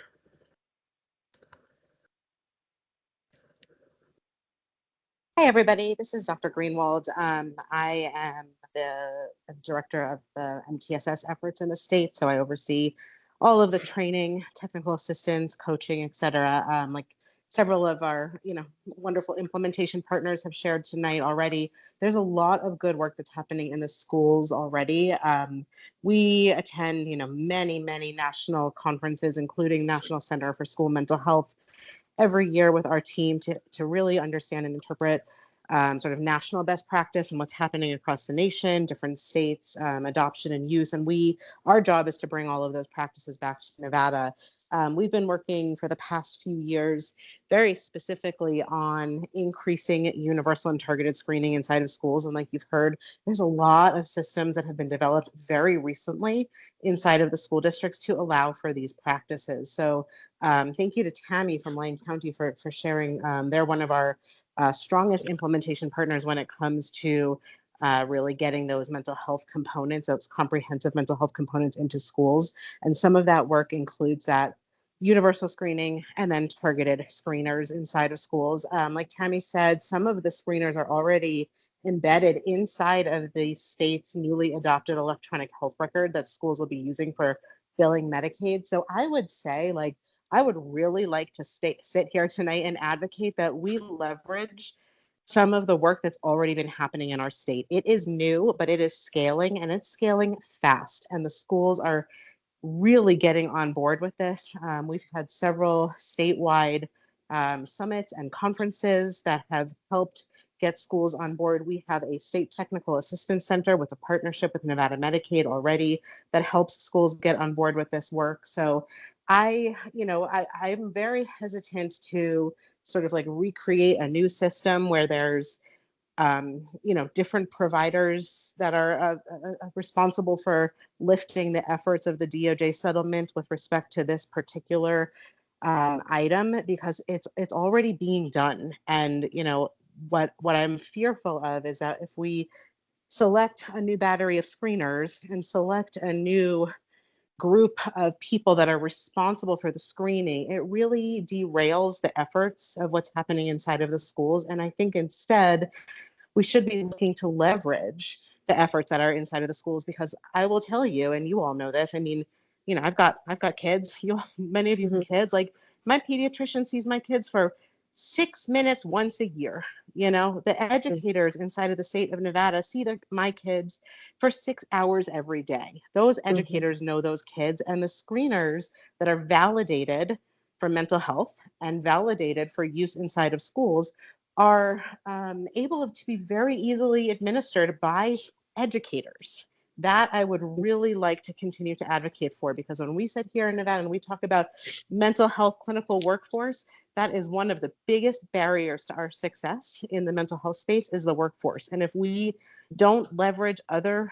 Hi, everybody. This is Dr. Greenwald. I am the director of the MTSS efforts in the state. So I oversee all of the training, technical assistance, coaching, et cetera. Like several of our, wonderful implementation partners have shared tonight already. There's a lot of good work that's happening in the schools already. We attend, many, many national conferences, including National Center for School Mental Health, every year with our team to really understand and interpret sort of national best practice and what's happening across the nation, different states, adoption and use. And our job is to bring all of those practices back to Nevada. We've been working for the past few years very specifically on increasing universal and targeted screening inside of schools. And like you've heard, there's a lot of systems that have been developed very recently inside of the school districts to allow for these practices. So thank you to Tammy from Lyon County for sharing. They're one of our strongest implementation partners when it comes to really getting those mental health components, those comprehensive mental health components into schools. And some of that work includes that universal screening and then targeted screeners inside of schools. Like Tammy said, some of the screeners are already embedded inside of the state's newly adopted electronic health record that schools will be using for billing Medicaid. So I would say, I would really like to sit here tonight and advocate that we leverage some of the work that's already been happening in our state. It is new, but it is scaling, and it's scaling fast. And the schools are really getting on board with this. We've had several statewide summits and conferences that have helped get schools on board. We have a state technical assistance center with a partnership with Nevada Medicaid already that helps schools get on board with this work. So I'm very hesitant to sort of recreate a new system where there's different providers that are responsible for lifting the efforts of the DOJ settlement with respect to this particular item, because it's already being done. And what I'm fearful of is that if we select a new battery of screeners and select a new group of people that are responsible for the screening, it really derails the efforts of what's happening inside of the schools. And I think instead, we should be looking to leverage the efforts that are inside of the schools, because I will tell you, and you all know this, I mean, I've got kids, many of you have kids, like my pediatrician sees my kids for 6 minutes once a year. The educators inside of the state of Nevada see my kids for 6 hours every day. Those educators know those kids, and the screeners that are validated for mental health and validated for use inside of schools are able to be very easily administered by educators. That I would really like to continue to advocate for, because when we sit here in Nevada and we talk about mental health clinical workforce, that is one of the biggest barriers to our success in the mental health space is the workforce. And if we don't leverage other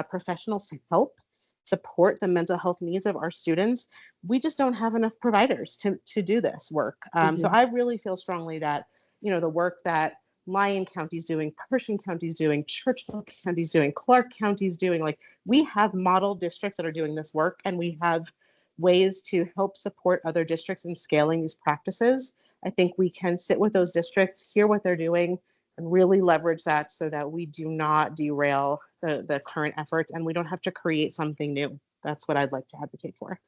professionals to help support the mental health needs of our students, we just don't have enough providers to do this work. So I really feel strongly that the work that Lyon County's doing, Pershing County's doing, Churchill County's doing, Clark County's doing, we have model districts that are doing this work, and we have ways to help support other districts in scaling these practices. I think we can sit with those districts, hear what they're doing, and really leverage that so that we do not derail the current efforts and we don't have to create something new. That's what I'd like to advocate for.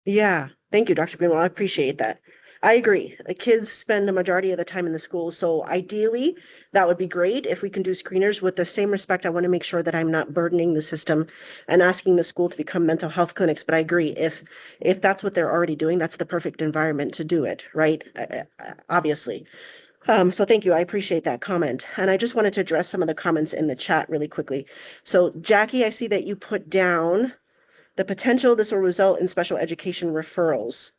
Yeah, thank you, Dr. Greenwald. I appreciate that. I agree. The kids spend the majority of the time in the school. So ideally, that would be great if we can do screeners. With the same respect, I want to make sure that I'm not burdening the system and asking the school to become mental health clinics. But I agree, if that's what they're already doing, that's the perfect environment to do it, right? Obviously. So thank you. I appreciate that comment. And I just wanted to address some of the comments in the chat really quickly. So Jackie, I see that you put down the potential this will result in special education referrals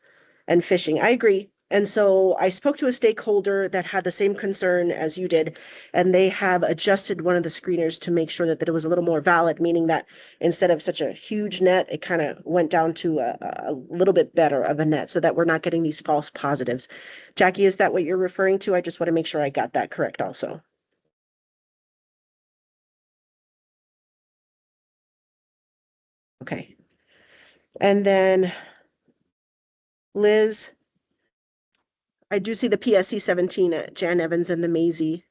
and phishing. I agree. And so I spoke to a stakeholder that had the same concern as you did, and they have adjusted one of the screeners to make sure that it was a little more valid, meaning that instead of such a huge net, it kind of went down to a little bit better of a net so that we're not getting these false positives. Jackie, is that what you're referring to? I just want to make sure I got that correct also. Okay. And then Liz, I do see the PSC 17 at Jan Evans and the Maisie.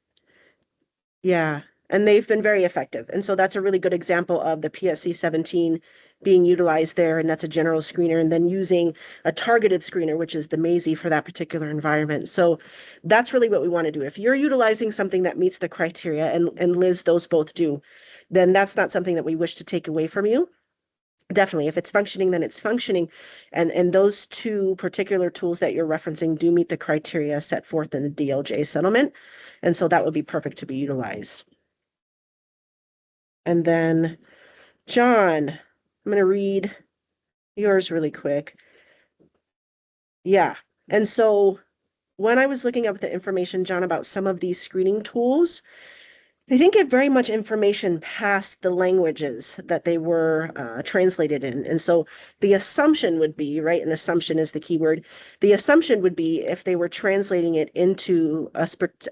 Yeah, and they've been very effective. And so that's a really good example of the PSC 17 being utilized there. And that's a general screener, and then using a targeted screener, which is the Maisie for that particular environment. So that's really what we want to do. If you're utilizing something that meets the criteria, and Liz, those both do, then that's not something that we wish to take away from you. Definitely, if it's functioning, then it's functioning. And those two particular tools that you're referencing do meet the criteria set forth in the DLJ settlement. And so that would be perfect to be utilized. And then, John, I'm going to read yours really quick. Yeah. And so when I was looking up the information, John, about some of these screening tools, they didn't get very much information past the languages that they were translated in. And so the assumption would be, right, an assumption is the key word. The assumption would be if they were translating it into a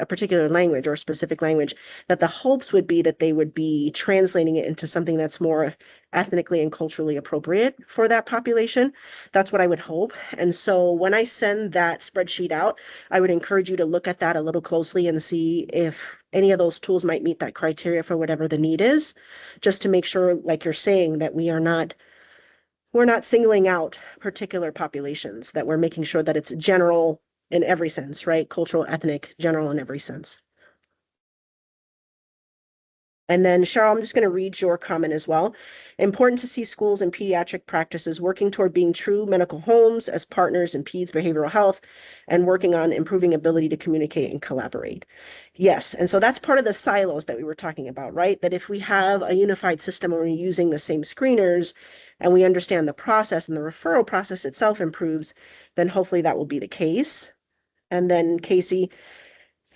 particular language or a specific language, that the hopes would be that they would be translating it into something that's more ethnically and culturally appropriate for that population. That's what I would hope. And so when I send that spreadsheet out, I would encourage you to look at that a little closely and see if any of those tools might meet that criteria for whatever the need is, just to make sure, like you're saying, that we're not singling out particular populations, that we're making sure that it's general in every sense, right? Cultural, ethnic, general in every sense. And then Cheryl, I'm just going to read your comment as well. Important to see schools and pediatric practices working toward being true medical homes as partners in peds behavioral health and working on improving ability to communicate and collaborate. Yes, and so that's part of the silos that we were talking about, right? That if we have a unified system where we're using the same screeners and we understand the process and the referral process itself improves, then hopefully that will be the case. And then Casey,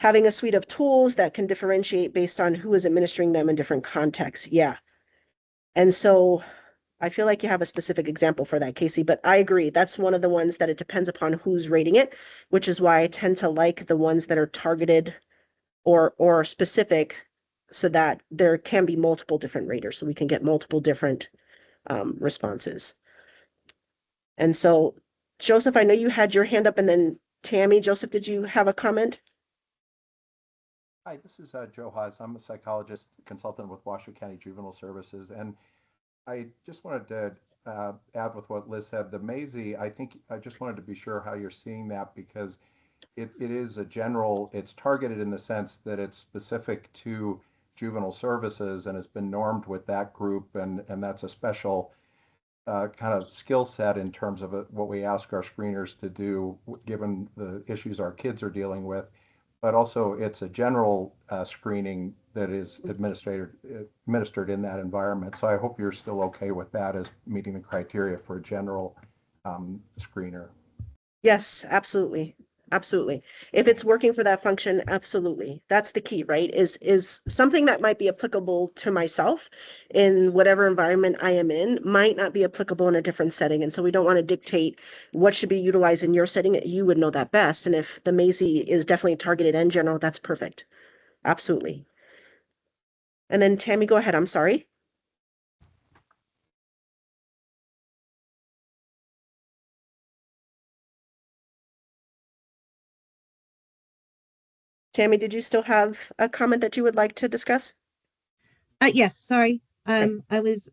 having a suite of tools that can differentiate based on who is administering them in different contexts. Yeah. And so I feel like you have a specific example for that, Casey, but I agree. That's one of the ones that it depends upon who's rating it, which is why I tend to like the ones that are targeted or specific so that there can be multiple different raters so we can get multiple different responses. And so, Joseph, I know you had your hand up, and then Tammy. Joseph, did you have a comment? Hi, this is Joe Haas. I'm a psychologist consultant with Washoe County Juvenile Services, and I just wanted to add with what Liz said. The Maisie, I think I just wanted to be sure how you're seeing that, because it is a general, it's targeted in the sense that it's specific to juvenile services and has been normed with that group, and that's a special kind of skill set in terms of what we ask our screeners to do, given the issues our kids are dealing with. But also it's a general screening that is administered in that environment. So I hope you're still okay with that as meeting the criteria for a general screener. Yes, absolutely. Absolutely. If it's working for that function, absolutely. That's the key, right? Is something that might be applicable to myself in whatever environment I am in might not be applicable in a different setting. And so we don't want to dictate what should be utilized in your setting. You would know that best. And if the Maisie is definitely targeted and general, that's perfect. Absolutely. And then Tammy, go ahead. I'm sorry. Tammy, did you still have a comment that you would like to discuss? Yes, sorry. I was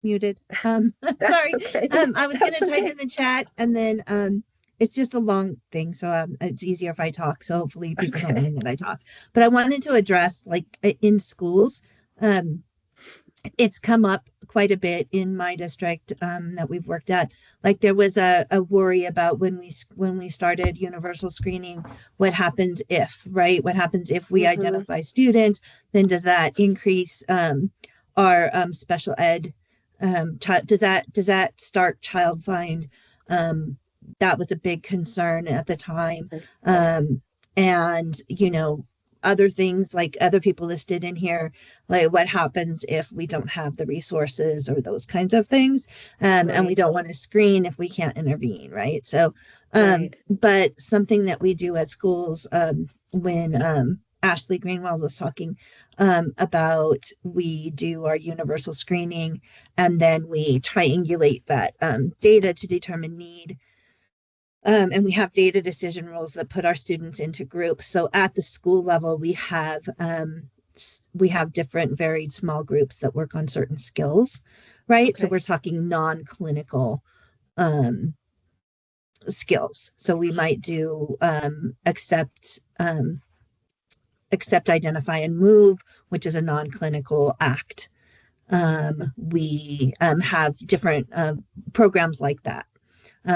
muted. Sorry. Okay. I was gonna That's type okay. in the chat, and then it's just a long thing, so it's easier if I talk. So hopefully people don't mind that I talk. But I wanted to address, like, in schools, it's come up quite a bit in my district that we've worked at. Like, there was a worry about when we started universal screening, what happens if, right? What happens if we identify students? Then does that increase our special ed? Does that start child find that was a big concern at the time. Okay. And, you know, other things like other people listed in here, like what happens if we don't have the resources or those kinds of things. And we Right. don't want to screen if we can't intervene, right? So, Right. but something that we do at schools, when Ashley Greenwald was talking about, we do our universal screening and then we triangulate that data to determine need. And we have data decision rules that put our students into groups. So at the school level, we have different varied small groups that work on certain skills, right? So Okay. we're talking non-clinical skills. So we might do accept, identify, and move, which is a non-clinical act. We have different programs like that.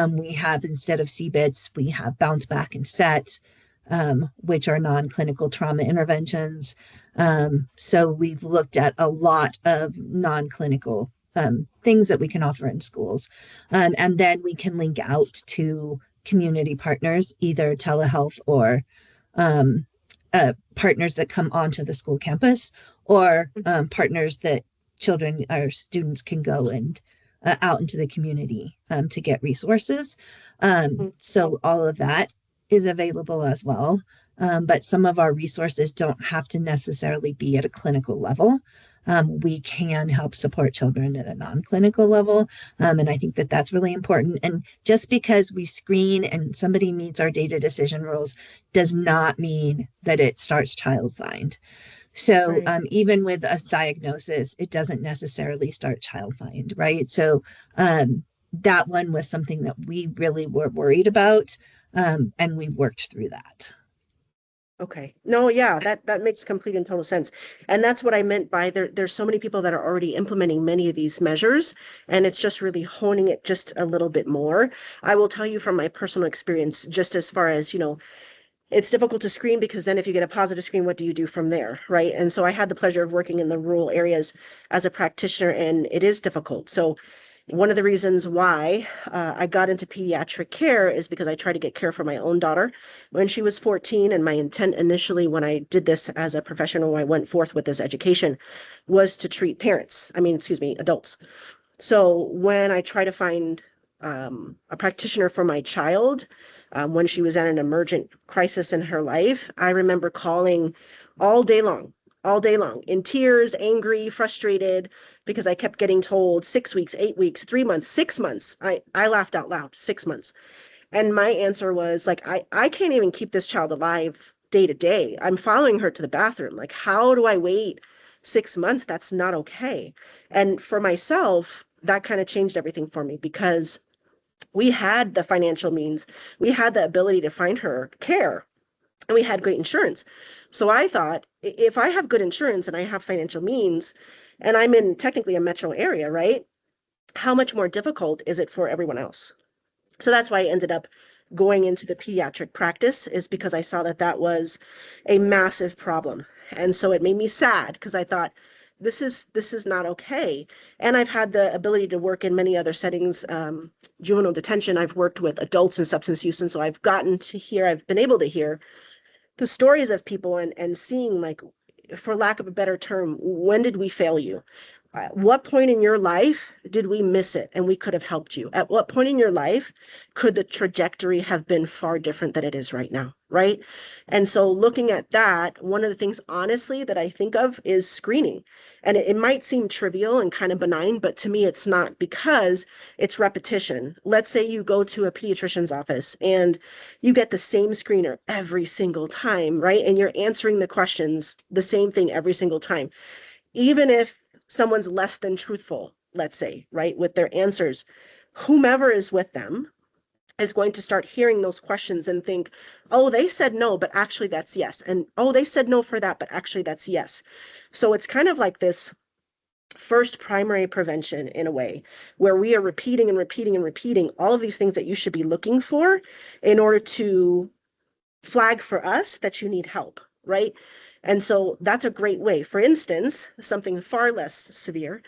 We have, instead of CBITS, we have bounce back and set, which are non-clinical trauma interventions. So we've looked at a lot of non-clinical things that we can offer in schools. And then we can link out to community partners, either telehealth or partners that come onto the school campus, or partners that children or students can go and out into the community to get resources. So all of that is available as well. But some of our resources don't have to necessarily be at a clinical level. We can help support children at a non-clinical level. And I think that that's really important. And just because we screen and somebody meets our data decision rules does not mean that it starts child find. So Right. even with a diagnosis, it doesn't necessarily start child find, right? So that one was something that we really were worried about, and we worked through that. Okay. No, yeah, that makes complete and total sense. And that's what I meant by there's so many people that are already implementing many of these measures, and it's just really honing it just a little bit more. I will tell you from my personal experience, just as far as, you know, it's difficult to screen because then if you get a positive screen, what do you do from there, right? And so I had the pleasure of working in the rural areas as a practitioner, and it is difficult. So one of the reasons why I got into pediatric care is because I tried to get care for my own daughter when she was 14. And my intent initially, when I did this as a professional, I went forth with this education, was to treat adults. So when I try to find a practitioner for my child, when she was at an emergent crisis in her life, I remember calling all day long, in tears, angry, frustrated, because I kept getting told 6 weeks, 8 weeks, 3 months, 6 months. I laughed out loud, 6 months. And my answer was like, I can't even keep this child alive day to day. I'm following her to the bathroom. Like, how do I wait 6 months? That's not okay. And for myself, that kind of changed everything for me because we had the financial means, we had the ability to find her care, and we had great insurance. So I thought, if I have good insurance and I have financial means, and I'm in technically a metro area, right? How much more difficult is it for everyone else? So that's why I ended up going into the pediatric practice, is because I saw that that was a massive problem. And so it made me sad because I thought, this is not okay. And I've had the ability to work in many other settings, juvenile detention. I've worked with adults in substance use. And so I've been able to hear the stories of people and seeing, like, for lack of a better term, when did we fail you? At what point in your life did we miss it and we could have helped you? At what point in your life could the trajectory have been far different than it is right now, right? And so looking at that, one of the things honestly that I think of is screening. And it might seem trivial and kind of benign, but to me it's not, because it's repetition. Let's say you go to a pediatrician's office and you get the same screener every single time, right? And you're answering the questions the same thing every single time. Even if someone's less than truthful, let's say, right, with their answers, whomever is with them is going to start hearing those questions and think, oh, they said no, but actually that's yes. And oh, they said no for that, but actually that's yes. So it's kind of like this first primary prevention in a way, where we are repeating and repeating and repeating all of these things that you should be looking for in order to flag for us that you need help, right? And so that's a great way. For instance, something far less severe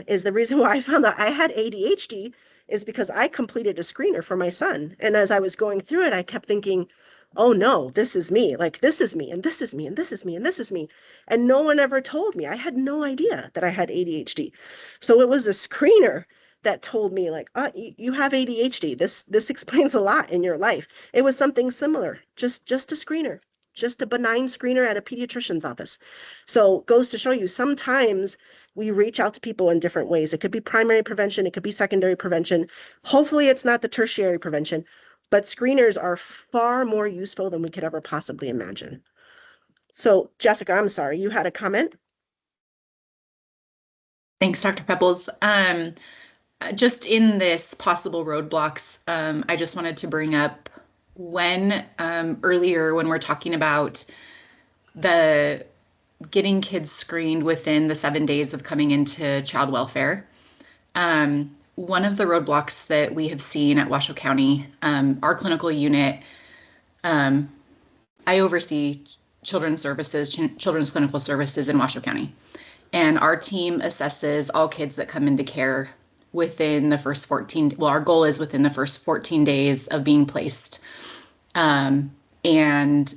is the reason why I found out I had ADHD is because I completed a screener for my son. And as I was going through it, I kept thinking, oh no, this is me. Like, this is me, and this is me, and this is me, and this is me. And no one ever told me. I had no idea that I had ADHD. So it was a screener that told me, like, you have ADHD. This explains a lot in your life. It was something similar, just a screener, just a benign screener at a pediatrician's office. So goes to show you, sometimes we reach out to people in different ways. It could be primary prevention, it could be secondary prevention. Hopefully it's not the tertiary prevention, but screeners are far more useful than we could ever possibly imagine. So Jessica, I'm sorry, you had a comment? Thanks, Dr. Pebbles. Just in this possible roadblocks, I just wanted to bring up when earlier when we're talking about the getting kids screened within the 7 days of coming into child welfare. One of the roadblocks that we have seen at Washoe County, our clinical unit, I oversee children's services, children's clinical services in Washoe County. And our team assesses all kids that come into care within the first 14, well, our goal is within the first 14 days of being placed. And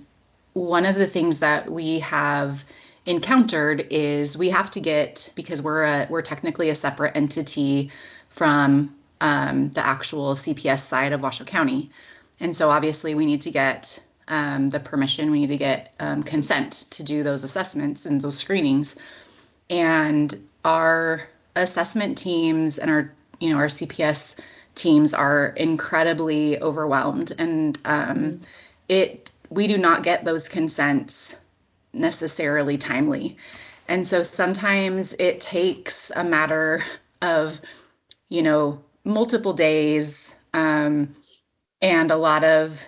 one of the things that we have encountered is we have to get, because we're technically a separate entity from the actual CPS side of Washoe County. And so obviously we need to get the permission, we need to get consent to do those assessments and those screenings. And our assessment teams and our CPS teams are incredibly overwhelmed, and we do not get those consents necessarily timely. And so sometimes it takes a matter of, multiple days, and a lot of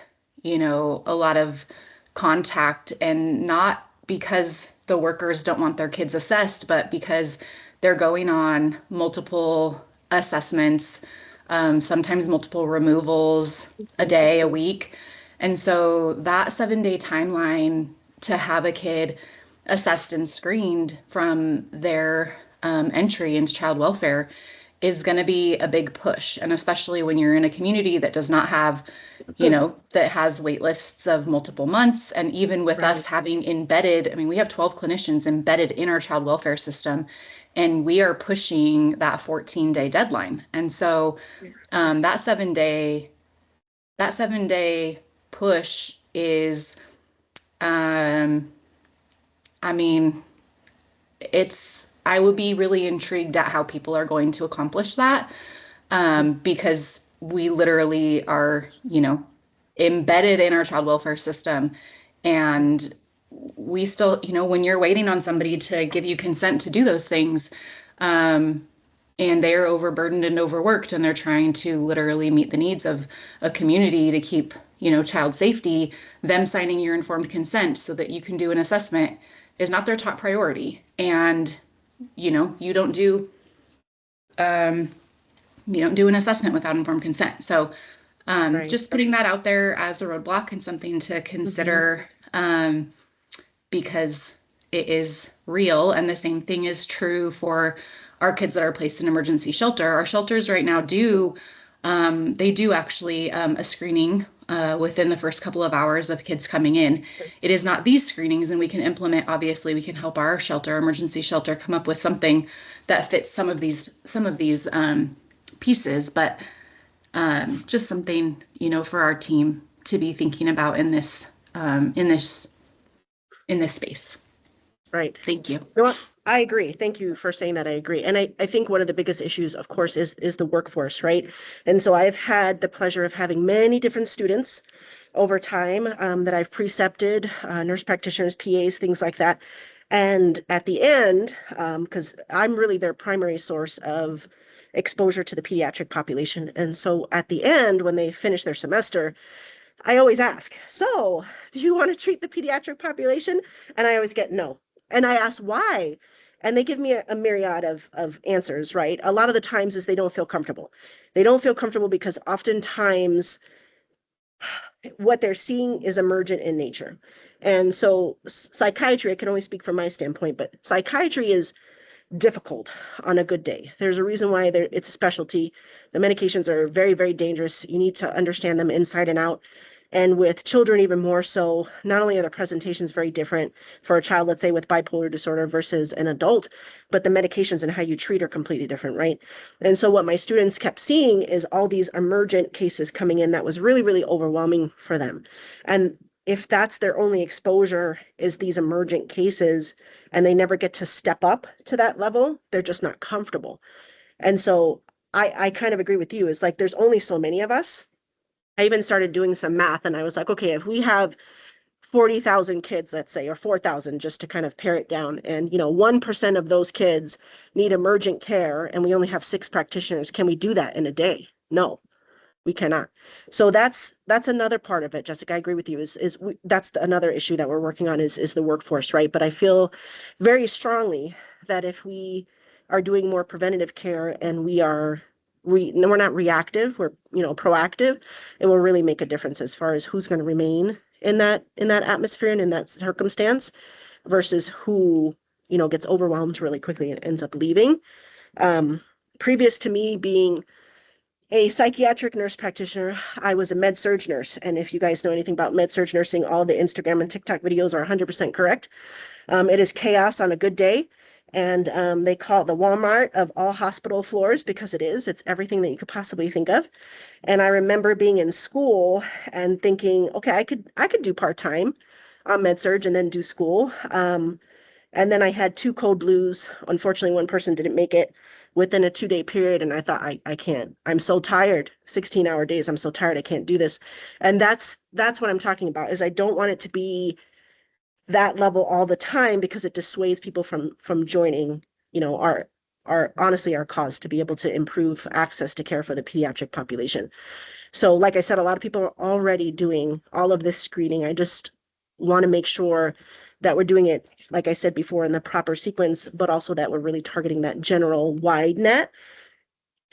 contact, and not because the workers don't want their kids assessed, but because they're going on multiple assessments, sometimes multiple removals a day, a week. And so that 7-day timeline to have a kid assessed and screened from their entry into child welfare is going to be a big push. And especially when you're in a community that does not have, that has wait lists of multiple months. And even with us having embedded, we have 12 clinicians embedded in our child welfare system, and we are pushing that 14-day deadline. And so that 7-day push is, I would be really intrigued at how people are going to accomplish that, because we literally are, embedded in our child welfare system. And we still, when you're waiting on somebody to give you consent to do those things, and they are overburdened and overworked, and they're trying to literally meet the needs of a community to keep, child safety, them signing your informed consent so that you can do an assessment is not their top priority. And you don't do an assessment without informed consent. So just putting that out there as a roadblock and something to consider, because it is real. And the same thing is true for our kids that are placed in emergency shelter. Our shelters right now do actually a screening within the first couple of hours of kids coming in. It is not these screenings, and we can implement, obviously we can help our shelter, emergency shelter, come up with something that fits some of these pieces, but just something, for our team to be thinking about in this space. Right. Thank you. I agree. Thank you for saying that. I agree. And I think one of the biggest issues, of course, is the workforce, right? And so I've had the pleasure of having many different students over time that I've precepted, nurse practitioners, PAs, things like that. And at the end, because I'm really their primary source of exposure to the pediatric population. And so at the end, when they finish their semester, I always ask, so do you want to treat the pediatric population? And I always get no. And I ask why, and they give me a myriad of answers, right? A lot of the times is they don't feel comfortable. They don't feel comfortable because oftentimes what they're seeing is emergent in nature. And so psychiatry, I can only speak from my standpoint, but psychiatry is difficult on a good day. There's a reason why it's a specialty. The medications are very, very dangerous. You need to understand them inside and out. And with children, even more so, not only are the presentations very different for a child, let's say with bipolar disorder versus an adult, but the medications and how you treat are completely different, right? And so what my students kept seeing is all these emergent cases coming in that was really, really overwhelming for them. And if that's their only exposure is these emergent cases and they never get to step up to that level, they're just not comfortable. And so I kind of agree with you. It's like there's only so many of us. I even started doing some math and I was like, okay, if we have 40,000 kids, let's say, or 4,000, just to kind of pare it down, and 1% of those kids need emergent care and we only have 6 practitioners, can we do that in a day? No, we cannot. So that's another part of it, Jessica. I agree with you. That's another issue that we're working on is the workforce, right? But I feel very strongly that if we are doing more preventative care and we're not reactive, we're proactive, it will really make a difference as far as who's going to remain in that atmosphere and in that circumstance versus who gets overwhelmed really quickly and ends up leaving. Previous to me being a psychiatric nurse practitioner, I was a med-surg nurse. And if you guys know anything about med-surg nursing, all the Instagram and TikTok videos are 100% correct. It is chaos on a good day. And they call it the Walmart of all hospital floors because it is. It's everything that you could possibly think of. And I remember being in school and thinking, okay, I could do part-time on med-surg and then do school. And then I had 2 code blues. Unfortunately, one person didn't make it within a 2-day period. And I thought, I can't, I'm so tired, 16-hour days. I'm so tired. I can't do this. And that's what I'm talking about is I don't want it to be that level all the time because it dissuades people from joining, our honestly, our cause to be able to improve access to care for the pediatric population. So like I said, a lot of people are already doing all of this screening. I just want to make sure that we're doing it, like I said before, in the proper sequence, but also that we're really targeting that general wide net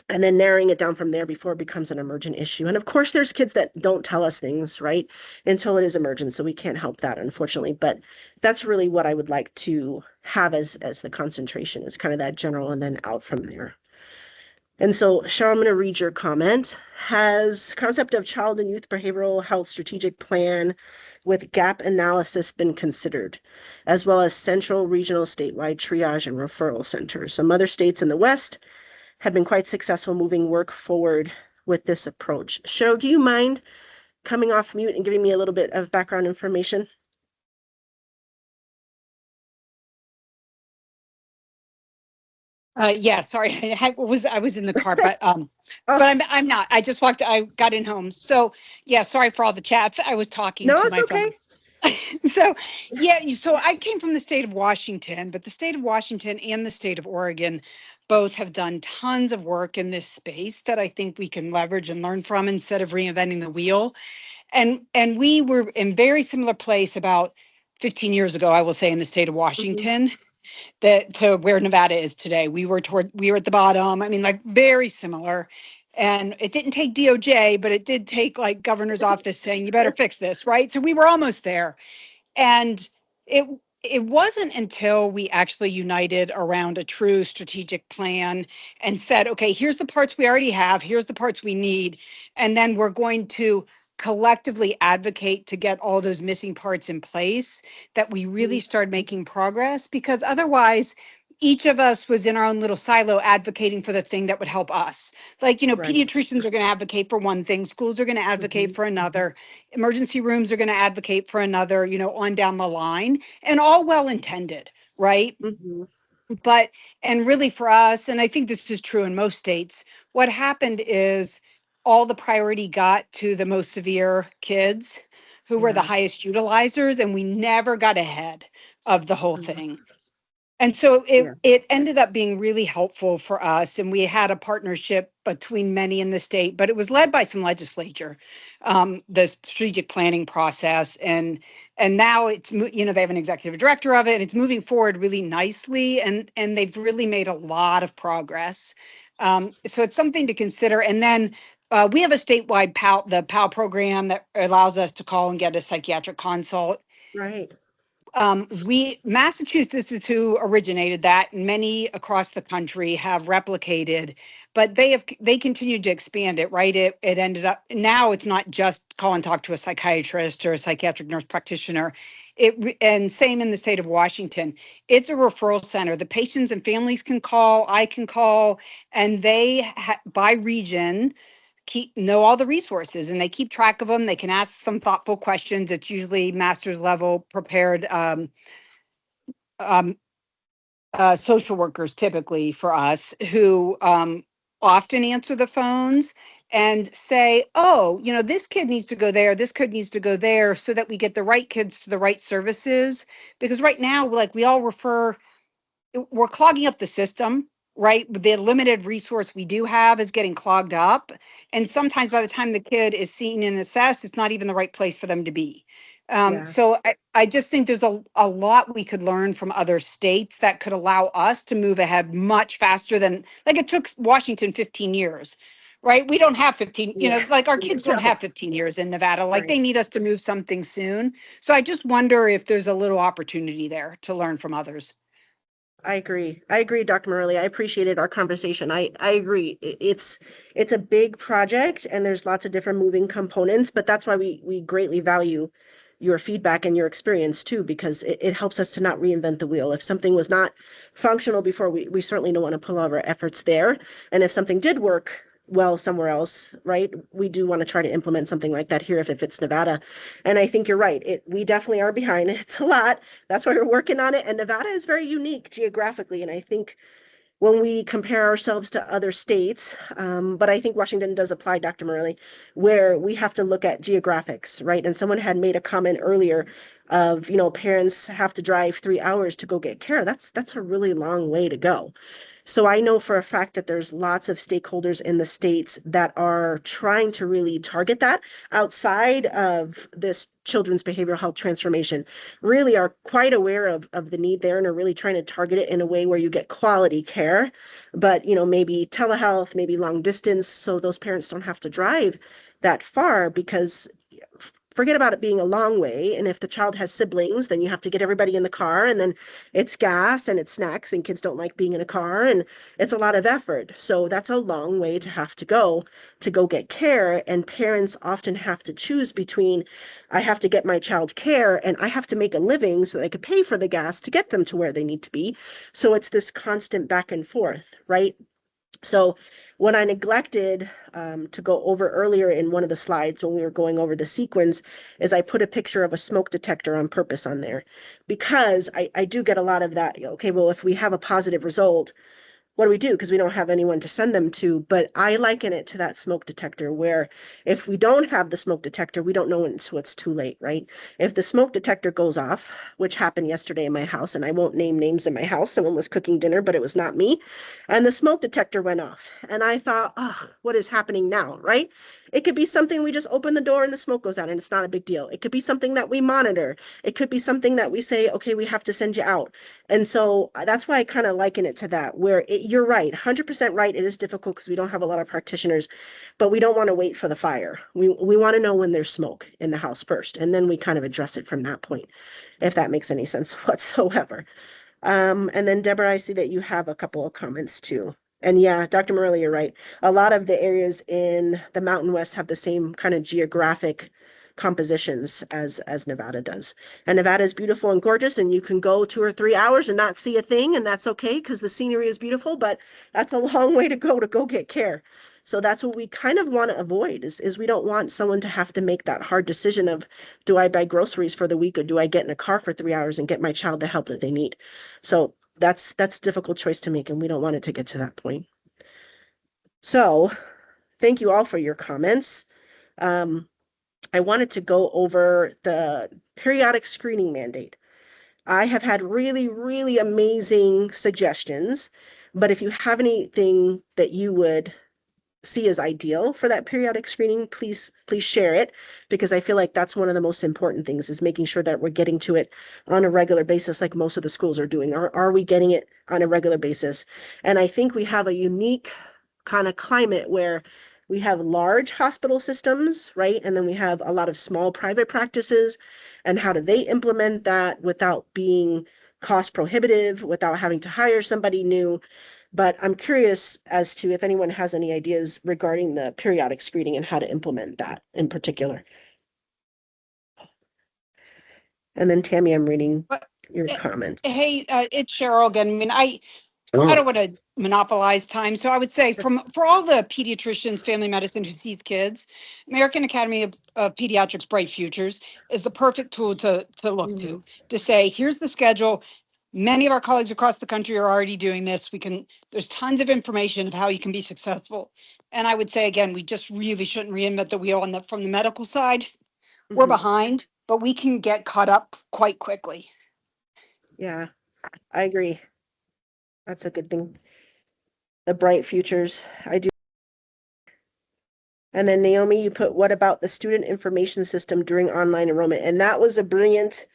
and then narrowing it down from there before it becomes an emergent issue. And of course, there's kids that don't tell us things, right, until it is emergent. So we can't help that, unfortunately. But that's really what I would like to have as the concentration is kind of that general and then out from there. And so, Cheryl, I'm going to read your comment. Has concept of child and youth behavioral health strategic plan with gap analysis been considered, as well as central, regional, statewide triage and referral centers? Some other states in the West have been quite successful moving work forward with this approach. Cheryl, do you mind coming off mute and giving me a little bit of background information? Yeah, sorry, I was in the car, but I'm not. I just I got in home. So yeah, sorry for all the chats. I was talking No, to it's my okay. phone. So yeah, so I came from the state of Washington, but the state of Washington and the state of Oregon both have done tons of work in this space that I think we can leverage and learn from instead of reinventing the wheel. And we were in very similar place about 15 years ago, I will say, in the state of Washington. That to where Nevada is today. We were at the bottom. I mean, like very similar. And it didn't take DOJ, but it did take like governor's office saying, you better fix this, right? So we were almost there. And it wasn't until we actually united around a true strategic plan and said, okay, here's the parts we already have, here's the parts we need, and then we're going to collectively advocate to get all those missing parts in place that we really started making progress, because otherwise each of us was in our own little silo advocating for the thing that would help us. Like, Right. pediatricians are going to advocate for one thing, schools are going to advocate for another, emergency rooms are going to advocate for another, on down the line, and all well intended, right? Mhm. But, and really for us, and I think this is true in most states, what happened is all the priority got to the most severe kids who were the Yeah. highest utilizers, and we never got ahead of the whole Mhm. thing. And so Yeah. it ended up being really helpful for us. And we had a partnership between many in the state, but it was led by some legislature, the strategic planning process. And now it's, they have an executive director of it, and it's moving forward really nicely. And they've really made a lot of progress. So it's something to consider. And then we have a statewide the PAL program that allows us to call and get a psychiatric consult. Right. Massachusetts is who originated that, and many across the country have replicated, but they continued to expand it, right? It ended up, now it's not just call and talk to a psychiatrist or a psychiatric nurse practitioner. And same in the state of Washington. It's a referral center. The patients and families can call, I can call, and they by region know all the resources, and they keep track of them. They can ask some thoughtful questions. It's usually master's level prepared um, social workers, typically for us, who often answer the phones and say, oh, this kid needs to go there, this kid needs to go there, so that we get the right kids to the right services. Because right now, like, we all refer, we're clogging up the system, right? The limited resource we do have is getting clogged up. And sometimes by the time the kid is seen and assessed, it's not even the right place for them to be. Yeah. So I just think there's a lot we could learn from other states that could allow us to move ahead much faster than, like, it took Washington 15 years, right? We don't have 15, Yeah. like, our kids don't No. have 15 years in Nevada. Like, Right. they need us to move something soon. So I just wonder if there's a little opportunity there to learn from others. I agree. I agree, Dr. Morelli. I appreciated our conversation. I agree. It's a big project and there's lots of different moving components, but that's why we greatly value your feedback and your experience too, because it helps us to not reinvent the wheel. If something was not functional before, we certainly don't want to pull all our efforts there. And if something did work well somewhere else, right, we do want to try to implement something like that here if it fits Nevada. And I think you're right. We definitely are behind. It's a lot. That's why we're working on it. And Nevada is very unique geographically. And I think when we compare ourselves to other states, but I think Washington does apply, Dr. Morelli, where we have to look at geographics, right? And someone had made a comment earlier of, parents have to drive 3 hours to go get care. That's a really long way to go. So I know for a fact that there's lots of stakeholders in the states that are trying to really target that outside of this children's behavioral health transformation, really are quite aware of the need there and are really trying to target it in a way where you get quality care, but maybe telehealth, maybe long distance, so those parents don't have to drive that far, because forget about it being a long way. And if the child has siblings, then you have to get everybody in the car, and then it's gas and it's snacks, and kids don't like being in a car, and it's a lot of effort. So that's a long way to have to go get care. And parents often have to choose between, I have to get my child care and I have to make a living so that I could pay for the gas to get them to where they need to be. So it's this constant back and forth, right? So what I neglected to go over earlier in one of the slides when we were going over the sequence is I put a picture of a smoke detector on purpose on there, because I do get a lot of that. Okay, well, if we have a positive result, what do we do? Because we don't have anyone to send them to. But I liken it to that smoke detector, where if we don't have the smoke detector, we don't know until it's too late, right? If the smoke detector goes off, which happened yesterday in my house, and I won't name names in my house, someone was cooking dinner, but it was not me, and the smoke detector went off. And I thought, oh, what is happening now, right? It could be something we just open the door and the smoke goes out and it's not a big deal. It could be something that we monitor. It could be something that we say, okay, we have to send you out. And so that's why I kind of liken it to that, where you're right, 100% right. It is difficult because we don't have a lot of practitioners, but we don't want to wait for the fire. We want to know when there's smoke in the house first, and then we kind of address it from that point, if that makes any sense whatsoever. And then Deborah, I see that you have a couple of comments too. And yeah, Dr. Morelli, you're right. A lot of the areas in the Mountain West have the same kind of geographic compositions as Nevada does. And Nevada is beautiful and gorgeous, and you can go 2 or 3 hours and not see a thing, and that's okay because the scenery is beautiful, but that's a long way to go get care. So that's what we kind of want to avoid is we don't want someone to have to make that hard decision of, do I buy groceries for the week or do I get in a car for 3 hours and get my child the help that they need? So that's a difficult choice to make, and we don't want it to get to that point. So thank you all for your comments. I wanted to go over the periodic screening mandate. I have had really, really amazing suggestions, but if you have anything that you would see as ideal for that periodic screening, please share it, because I feel like that's one of the most important things, is making sure that we're getting to it on a regular basis, like most of the schools are doing. Are we getting it on a regular basis? And I think we have a unique kind of climate where we have large hospital systems, right? And then we have a lot of small private practices, and how do they implement that without being cost prohibitive, without having to hire somebody new? But I'm curious as to if anyone has any ideas regarding the periodic screening and how to implement that in particular. And then Tammy, I'm reading But, your eh, comments. Hey, it's Cheryl again. I mean, I don't want to monopolize time. So I would say for all the pediatricians, family medicine who sees kids, American Academy of Pediatrics Bright Futures is the perfect tool to look to say, here's the schedule. Many of our colleagues across the country are already doing this. There's tons of information of how you can be successful. And I would say, again, we just really shouldn't reinvent the wheel from the medical side. We're behind, but we can get caught up quite quickly. Yeah, I agree. That's a good thing. The bright futures, I do. And then Naomi, you put, what about the student information system during online enrollment? And that was a brilliant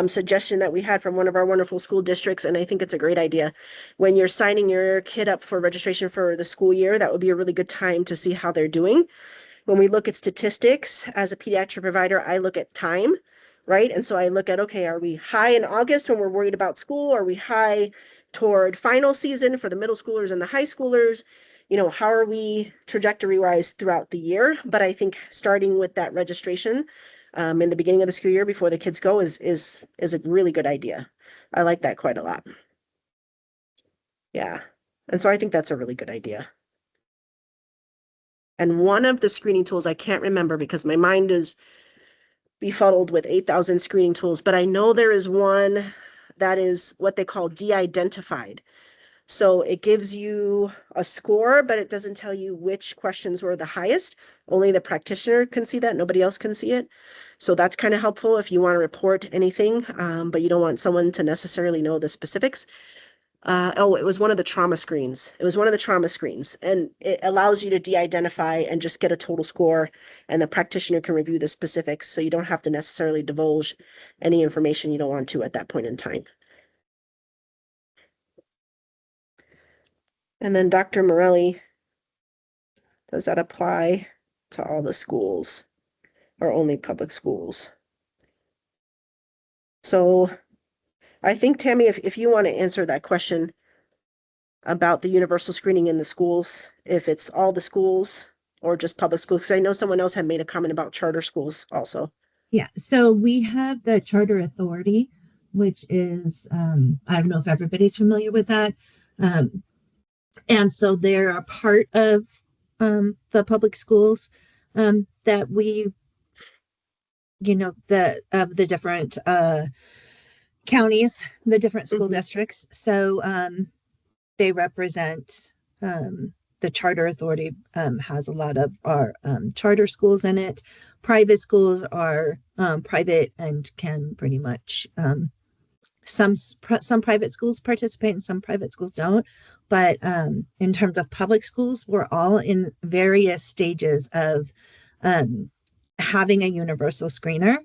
suggestion that we had from one of our wonderful school districts. And I think it's a great idea. When you're signing your kid up for registration for the school year, that would be a really good time to see how they're doing. When we look at statistics as a pediatric provider, I look at time, right? And so I look at, okay, are we high in August when we're worried about school? Are we high toward final season for the middle schoolers and the high schoolers? You know, how are we trajectory wise throughout the year? But I think starting with that registration in the beginning of the school year before the kids go is a really good idea. I like that quite a lot. Yeah. And so I think that's a really good idea. And one of the screening tools, I can't remember because my mind is befuddled with 8,000 screening tools, but I know there is one that is what they call de-identified. So it gives you a score, but it doesn't tell you which questions were the highest. Only the practitioner can see that. Nobody else can see it. So that's kind of helpful if you want to report anything, but you don't want someone to necessarily know the specifics. It was one of the trauma screens. It was one of the trauma screens, and it allows you to de-identify and just get a total score, and the practitioner can review the specifics, so you don't have to necessarily divulge any information you don't want to at that point in time. And then Dr. Morelli, does that apply to all the schools or only public schools? So I think, Tammy, if you want to answer that question about the universal screening in the schools, if it's all the schools or just public schools, because I know someone else had made a comment about charter schools also. Yeah, so we have the Charter Authority, which is, I don't know if everybody's familiar with that. And so they're a part of the public schools that we, of the different counties, the different school districts. So they represent the Charter Authority has a lot of our charter schools in it. Private schools are private and can pretty much some private schools participate and some private schools don't. But in terms of public schools, we're all in various stages of having a universal screener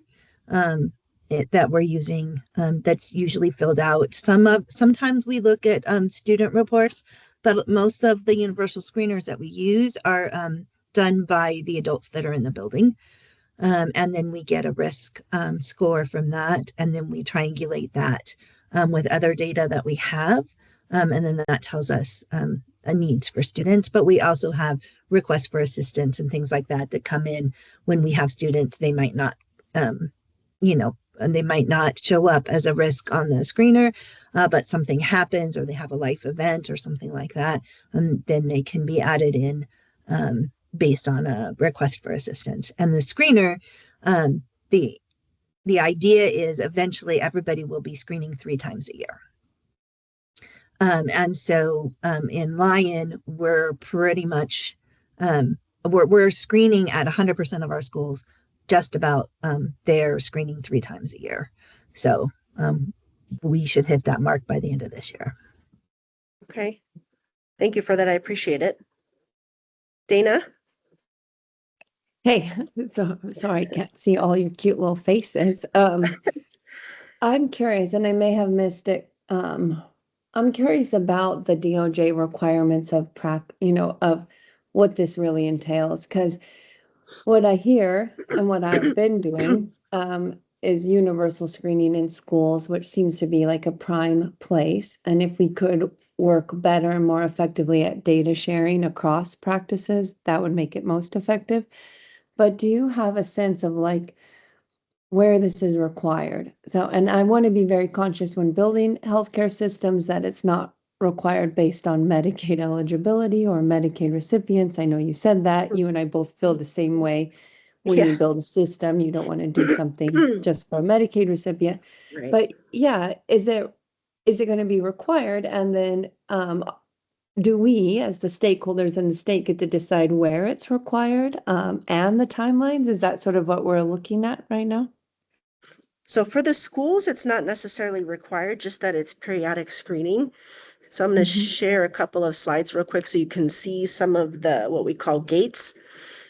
that we're using that's usually filled out. Sometimes we look at student reports, but most of the universal screeners that we use are done by the adults that are in the building. And then we get a risk score from that, and then we triangulate that with other data that we have. And then that tells us a needs for students, but we also have requests for assistance and things like that that come in when we have students. They might not, and they might not show up as a risk on the screener, but something happens or they have a life event or something like that, and then they can be added in based on a request for assistance. And the screener, the idea is eventually everybody will be screening 3 times a year. And so in Lion, we're pretty much, we're screening at 100% of our schools, just about they're screening 3 times a year. So we should hit that mark by the end of this year. Okay. Thank you for that. I appreciate it. Dana? Hey, so I can't see all your cute little faces. I'm curious, and I may have missed it. I'm curious about the DOJ requirements of what this really entails. Because what I hear and what I've been doing is universal screening in schools, which seems to be like a prime place. And if we could work better and more effectively at data sharing across practices, that would make it most effective. But do you have a sense of like where this is required? So, and I want to be very conscious when building healthcare systems that it's not required based on Medicaid eligibility or Medicaid recipients. I know you said that. You and I both feel the same way. When you Yeah. build a system, you don't want to do something just for a Medicaid recipient. Right. But yeah, is it going to be required? And then do we, as the stakeholders in the state, get to decide where it's required and the timelines? Is that sort of what we're looking at right now? So for the schools, it's not necessarily required, just that it's periodic screening. So I'm going to share a couple of slides real quick so you can see some of the what we call gates.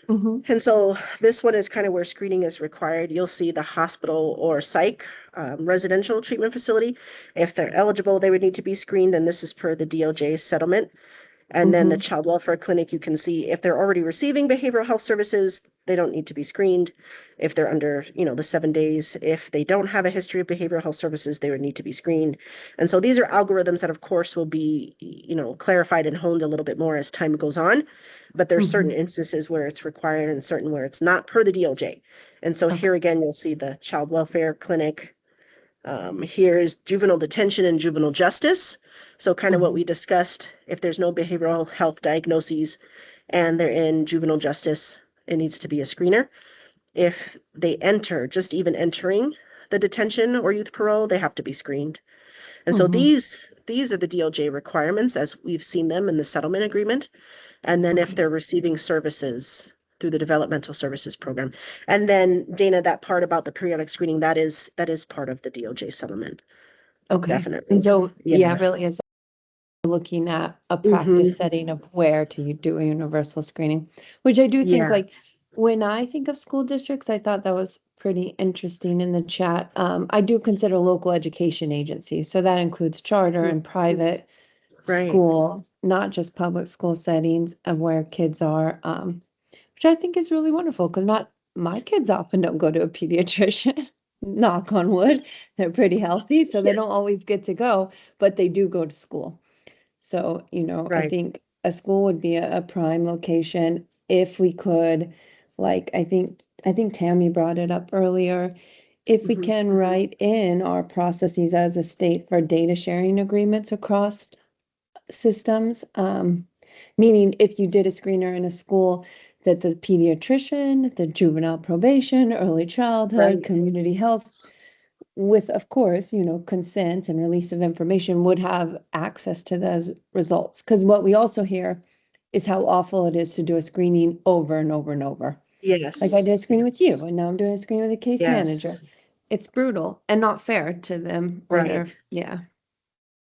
And so this one is kind of where screening is required. You'll see the hospital or psych residential treatment facility. If they're eligible, they would need to be screened, and this is per the DOJ settlement. And then the child welfare clinic, you can see if they're already receiving behavioral health services, they don't need to be screened. If they're under, the 7 days, if they don't have a history of behavioral health services, they would need to be screened. And so these are algorithms that, of course, will be, clarified and honed a little bit more as time goes on. But there's certain instances where it's required and certain where it's not per the DOJ. And so here again, you'll see the child welfare clinic. Here's juvenile detention and juvenile justice. So kind of what we discussed, if there's no behavioral health diagnoses and they're in juvenile justice, it needs to be a screener. If they enter, just even entering the detention or youth parole, they have to be screened. And so these are the DOJ requirements as we've seen them in the settlement agreement. And then if they're receiving services through the developmental services program. And then Dana, that part about the periodic screening, that is part of the DOJ settlement. Okay. Definitely. And so, Yeah. it really is looking at a practice setting of where to do a universal screening, which I do think Yeah. like when I think of school districts, I thought that was pretty interesting in the chat. I do consider local education agencies. So that includes charter and private Right. school, not just public school settings of where kids are, which I think is really wonderful because not my kids often don't go to a pediatrician. Knock on wood, they're pretty healthy, so they don't always get to go, but they do go to school. So, I Right. think a school would be a prime location if we could, like, I think Tammy brought it up earlier. If we can write in our processes as a state for data sharing agreements across systems, meaning if you did a screener in a school, that the pediatrician, the juvenile probation, early childhood, Right. community health, with, of course, consent and release of information would have access to those results. Because what we also hear is how awful it is to do a screening over and over and over. Yes. Like I did a screening with you, and now I'm doing a screening with a case manager. Yes. It's brutal and not fair to them or Right. their, yeah.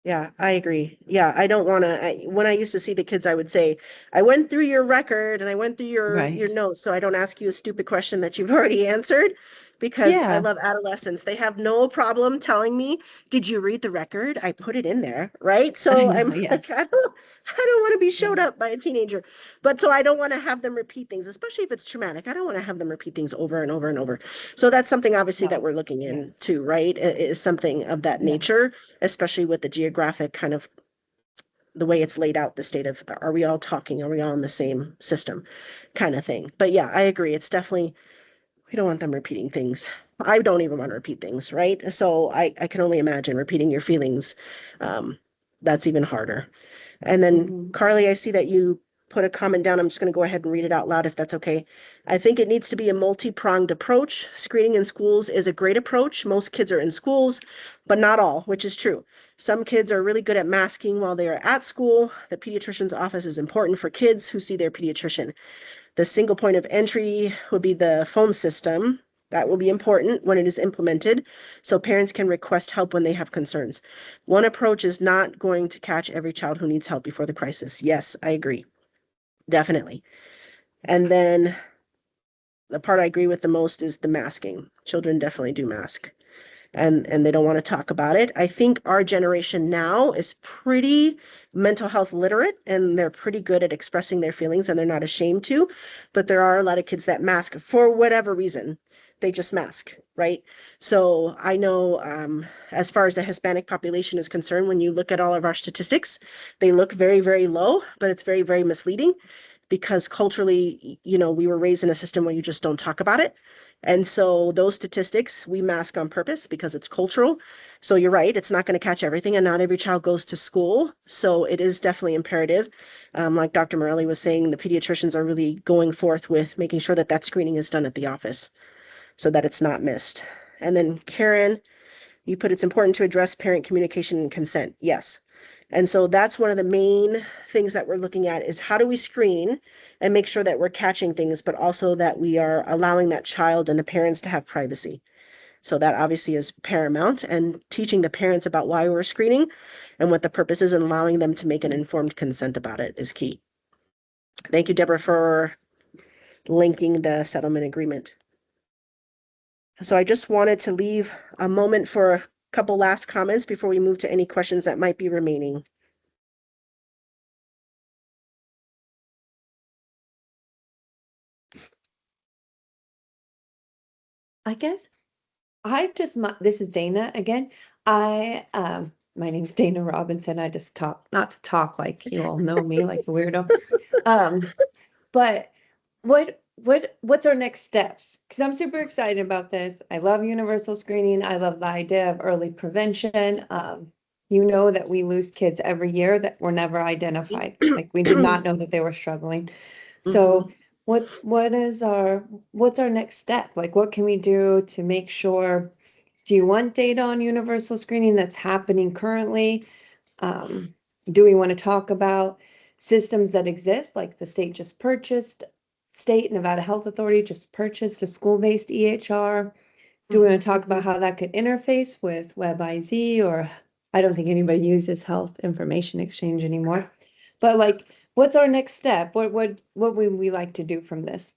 Yeah, I agree. Yeah, I don't want to, when I used to see the kids, I would say, I went through your record and I went through your Right. notes, so I don't ask you a stupid question that you've already answered, because I Yeah. love adolescents. They have no problem telling me, did you read the record? I put it in there, right? So I I'm know, yeah. like, I don't want to be showed up by a teenager. But so I don't want to have them repeat things, especially if it's traumatic. I don't want to have them repeat things over and over and over. So that's something obviously No. that we're looking into, right? Is something of that nature, especially with the geographic kind of the way it's laid out, the state of, are we all talking? Are we all in the same system kind of thing? But yeah, I agree. It's definitely, we don't want them repeating things. I don't even want to repeat things, right? So I can only imagine repeating your feelings. That's even harder. And then Carly, I see that you put a comment down. I'm just going to go ahead and read it out loud if that's okay. I think it needs to be a multi-pronged approach. Screening in schools is a great approach. Most kids are in schools, but not all, which is true. Some kids are really good at masking while they are at school. The pediatrician's office is important for kids who see their pediatrician. The single point of entry would be the phone system. That will be important when it is implemented, so parents can request help when they have concerns. One approach is not going to catch every child who needs help before the crisis. Yes, I agree. Definitely. And then the part I agree with the most is the masking. Children definitely do mask. and they don't want to talk about it. I think our generation now is pretty mental health literate, and they're pretty good at expressing their feelings, and they're not ashamed to, but there are a lot of kids that mask for whatever reason. They just mask, right? So I know as far as the Hispanic population is concerned, when you look at all of our statistics, they look very, very low, but it's very, very misleading because culturally, we were raised in a system where you just don't talk about it. And so those statistics, we mask on purpose because it's cultural. So you're right, it's not going to catch everything, and not every child goes to school. So it is definitely imperative. Like Dr. Morelli was saying, the pediatricians are really going forth with making sure that that screening is done at the office so that it's not missed. And then Karen, you put it's important to address parent communication and consent. Yes. And so that's one of the main things that we're looking at is how do we screen and make sure that we're catching things, but also that we are allowing that child and the parents to have privacy. So that obviously is paramount, and teaching the parents about why we're screening and what the purpose is and allowing them to make an informed consent about it is key. Thank you, Deborah, for linking the settlement agreement. So I just wanted to leave a moment for a couple last comments before we move to any questions that might be remaining. I guess this is Dana again. My name's Dana Robinson. I just talk, not to talk like you all know me, like a weirdo. But what's our next steps? Because I'm super excited about this. I love universal screening. I love the idea of early prevention. That we lose kids every year that were never identified. Like we did not know that they were struggling. So what's our next step? Like what can we do to make sure? Do you want data on universal screening that's happening currently? Do we want to talk about systems that exist, like the state just purchased, State Nevada Health Authority just purchased a school-based EHR? Do we want to talk about how that could interface with WebIZ, or I don't think anybody uses Health Information Exchange anymore. But like, what's our next step? What would we like to do from this?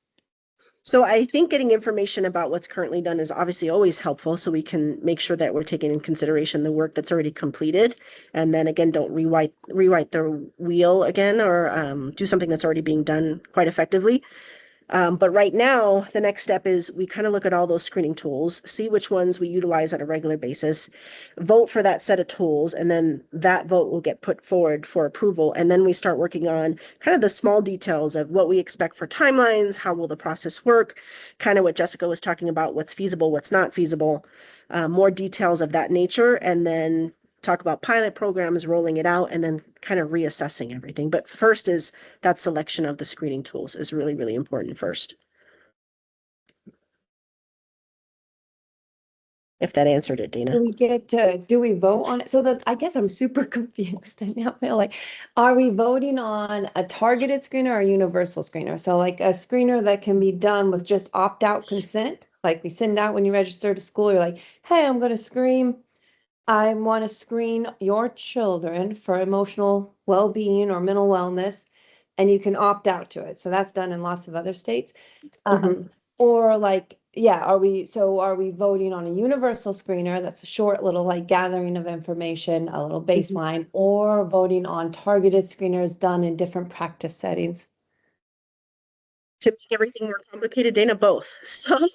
So I think getting information about what's currently done is obviously always helpful, so we can make sure that we're taking in consideration the work that's already completed. And then again, don't rewrite the wheel again, or do something that's already being done quite effectively. But right now, the next step is we kind of look at all those screening tools, see which ones we utilize on a regular basis, vote for that set of tools, and then that vote will get put forward for approval. And then we start working on kind of the small details of what we expect for timelines, how will the process work, kind of what Jessica was talking about, what's feasible, what's not feasible, more details of that nature, and then talk about pilot programs, rolling it out, and then kind of reassessing everything. But first is that selection of the screening tools is really, really important first. If that answered it, Dana. Do we vote on it? So I guess I'm super confused. I now feel like, are we voting on a targeted screener or a universal screener? So like a screener that can be done with just opt-out consent, like we send out when you register to school, you're like, hey, I'm going to screen. I want to screen your children for emotional well-being or mental wellness, and you can opt out to it. So that's done in lots of other states. Or like, yeah, are we voting on a universal screener that's a short little like gathering of information, a little baseline, or voting on targeted screeners done in different practice settings? To make everything more complicated, Dana, both. So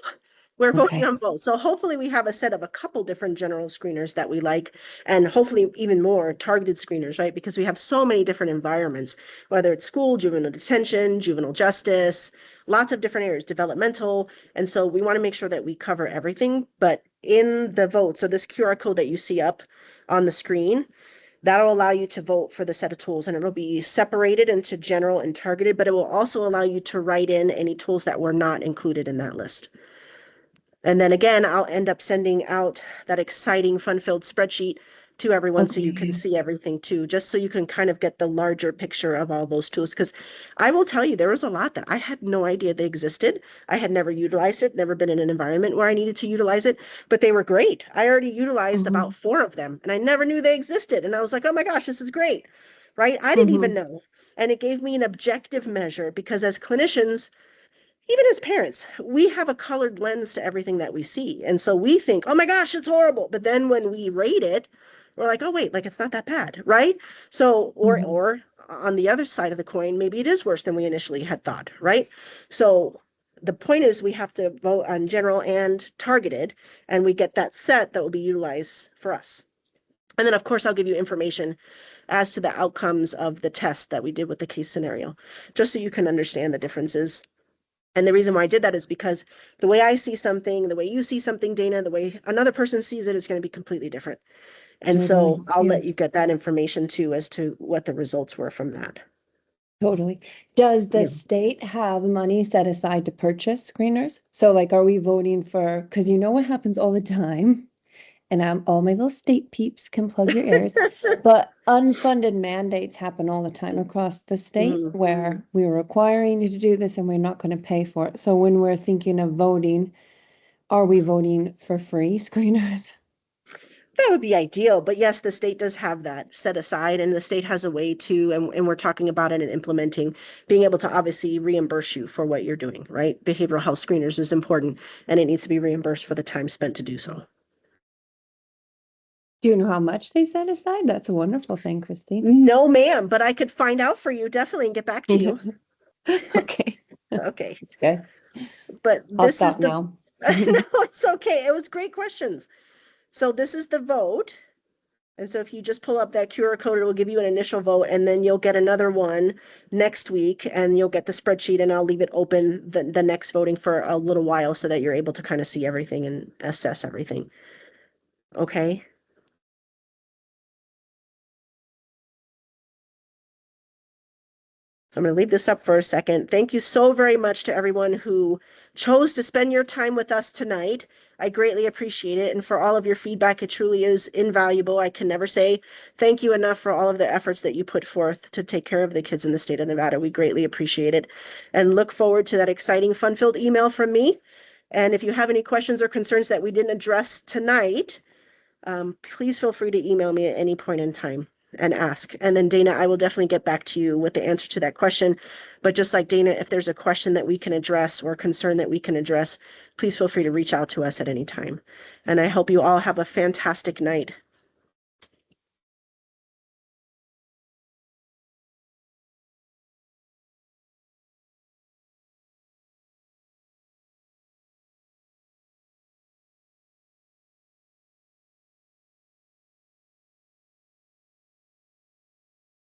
we're voting on both. So hopefully we have a set of a couple different general screeners that we like, and hopefully even more targeted screeners, right? Because we have so many different environments, whether it's school, juvenile detention, juvenile justice, lots of different areas, developmental. And so we want to make sure that we cover everything. But in the vote, so this QR code that you see up on the screen, that'll allow you to vote for the set of tools, and it'll be separated into general and targeted, but it will also allow you to write in any tools that were not included in that list. And then again, I'll end up sending out that exciting fun-filled spreadsheet to everyone so you can see everything too, just so you can kind of get the larger picture of all those tools. Because I will tell you, there was a lot that I had no idea they existed. I had never utilized it, never been in an environment where I needed to utilize it, but they were great. I already utilized about 4 of them, and I never knew they existed. And I was like, oh my gosh, this is great, right? I didn't even know. And it gave me an objective measure, because as clinicians, even as parents, we have a colored lens to everything that we see. And so we think, oh my gosh, it's horrible. But then when we rate it, we're like, oh wait, like it's not that bad, right? So, or on the other side of the coin, maybe it is worse than we initially had thought, right? So the point is we have to vote on general and targeted, and we get that set that will be utilized for us. And then of course, I'll give you information as to the outcomes of the test that we did with the case scenario, just so you can understand the differences. And the reason why I did that is because the way I see something, the way you see something, Dana, the way another person sees it is going to be completely different. And so Totally, I'll yeah. let you get that information too as to what the results were from that. Totally. Does the Yeah. state have money set aside to purchase screeners? So like, are we voting for, because you know what happens all the time? And all my little state peeps can plug your ears, but unfunded mandates happen all the time across the state where we're requiring you to do this and we're not going to pay for it. So when we're thinking of voting, are we voting for free screeners? That would be ideal, but yes, the state does have that set aside, and the state has a way to, and we're talking about it and implementing, being able to obviously reimburse you for what you're doing, right? Behavioral health screeners is important, and it needs to be reimbursed for the time spent to do so. Do you know how much they set aside? That's a wonderful thing, Christy. No, ma'am, but I could find out for you definitely and get back to you. Okay. Okay. Okay. But I'll this is stop the, now. no, it's okay. It was great questions. So this is the vote. And so if you just pull up that QR code, it will give you an initial vote, and then you'll get another one next week, and you'll get the spreadsheet, and I'll leave it open the next voting for a little while so that you're able to kind of see everything and assess everything. Okay. So I'm going to leave this up for a second. Thank you so very much to everyone who chose to spend your time with us tonight. I greatly appreciate it. And for all of your feedback, it truly is invaluable. I can never say thank you enough for all of the efforts that you put forth to take care of the kids in the state of Nevada. We greatly appreciate it and look forward to that exciting, fun-filled email from me. And if you have any questions or concerns that we didn't address tonight, please feel free to email me at any point in time and ask. And then Dana, I will definitely get back to you with the answer to that question. But just like Dana, if there's a question that we can address or concern that we can address, please feel free to reach out to us at any time. And I hope you all have a fantastic night.